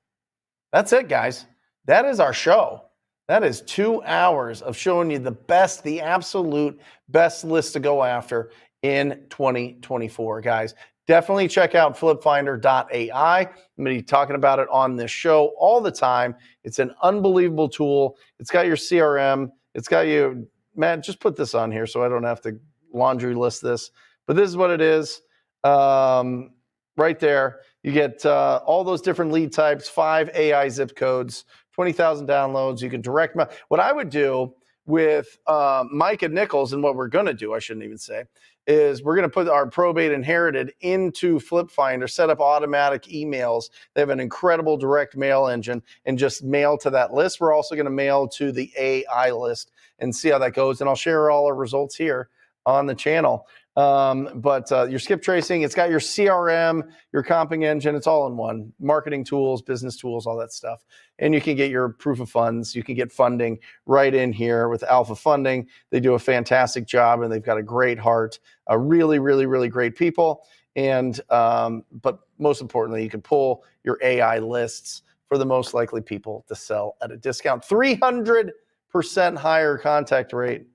That's it, guys. That is our show. That is 2 hours of showing you the absolute best list to go after in 2024, guys. Definitely check out flipfinder.ai. I'm going to be talking about it on this show all the time. It's an unbelievable tool. It's got your CRM. It's got you, Matt, just put this on here so I don't have to laundry list this. But this is what it is. Right there. You get all those different lead types, 5 AI zip codes, 20,000 downloads. You can direct mail. What I would do with Mike and Nichols, and what we're going to do, I shouldn't even say, is we're going to put our probate inherited into Flip Finder, set up automatic emails. They have an incredible direct mail engine, and just mail to that list. We're also going to mail to the AI list and see how that goes. And I'll share all our results here on the channel. But your skip tracing, it's got your CRM, your comping engine, it's all in one. Marketing tools, business tools, all that stuff. And you can get your proof of funds. You can get funding right in here with Alpha Funding. They do a fantastic job, and they've got a great heart, really, really, really great people. And but most importantly, you can pull your AI lists for the most likely people to sell at a discount. 300% higher contact rate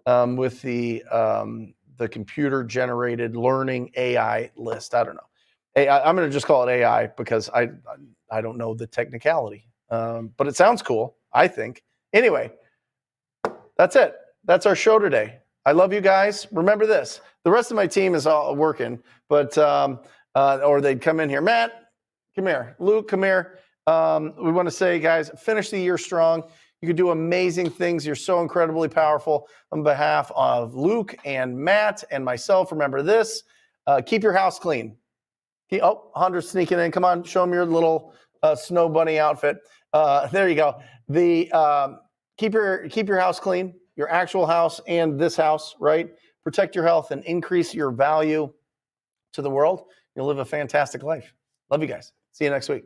with the computer-generated learning AI list. I don't know. I'm going to just call it AI because I don't know the technicality. But it sounds cool, I think. Anyway, that's it. That's our show today. I love you guys. Remember this. The rest of my team is all working, but or they'd come in here. Matt, come here. Luke, come here. We want to say, guys, finish the year strong. You can do amazing things. You're so incredibly powerful. On behalf of Luke and Matt and myself, remember this. Keep your house clean. Hunter's sneaking in. Come on, show them your little snow bunny outfit. There you go. Keep your house clean, your actual house and this house, right? Protect your health and increase your value to the world. You'll live a fantastic life. Love you guys. See you next week.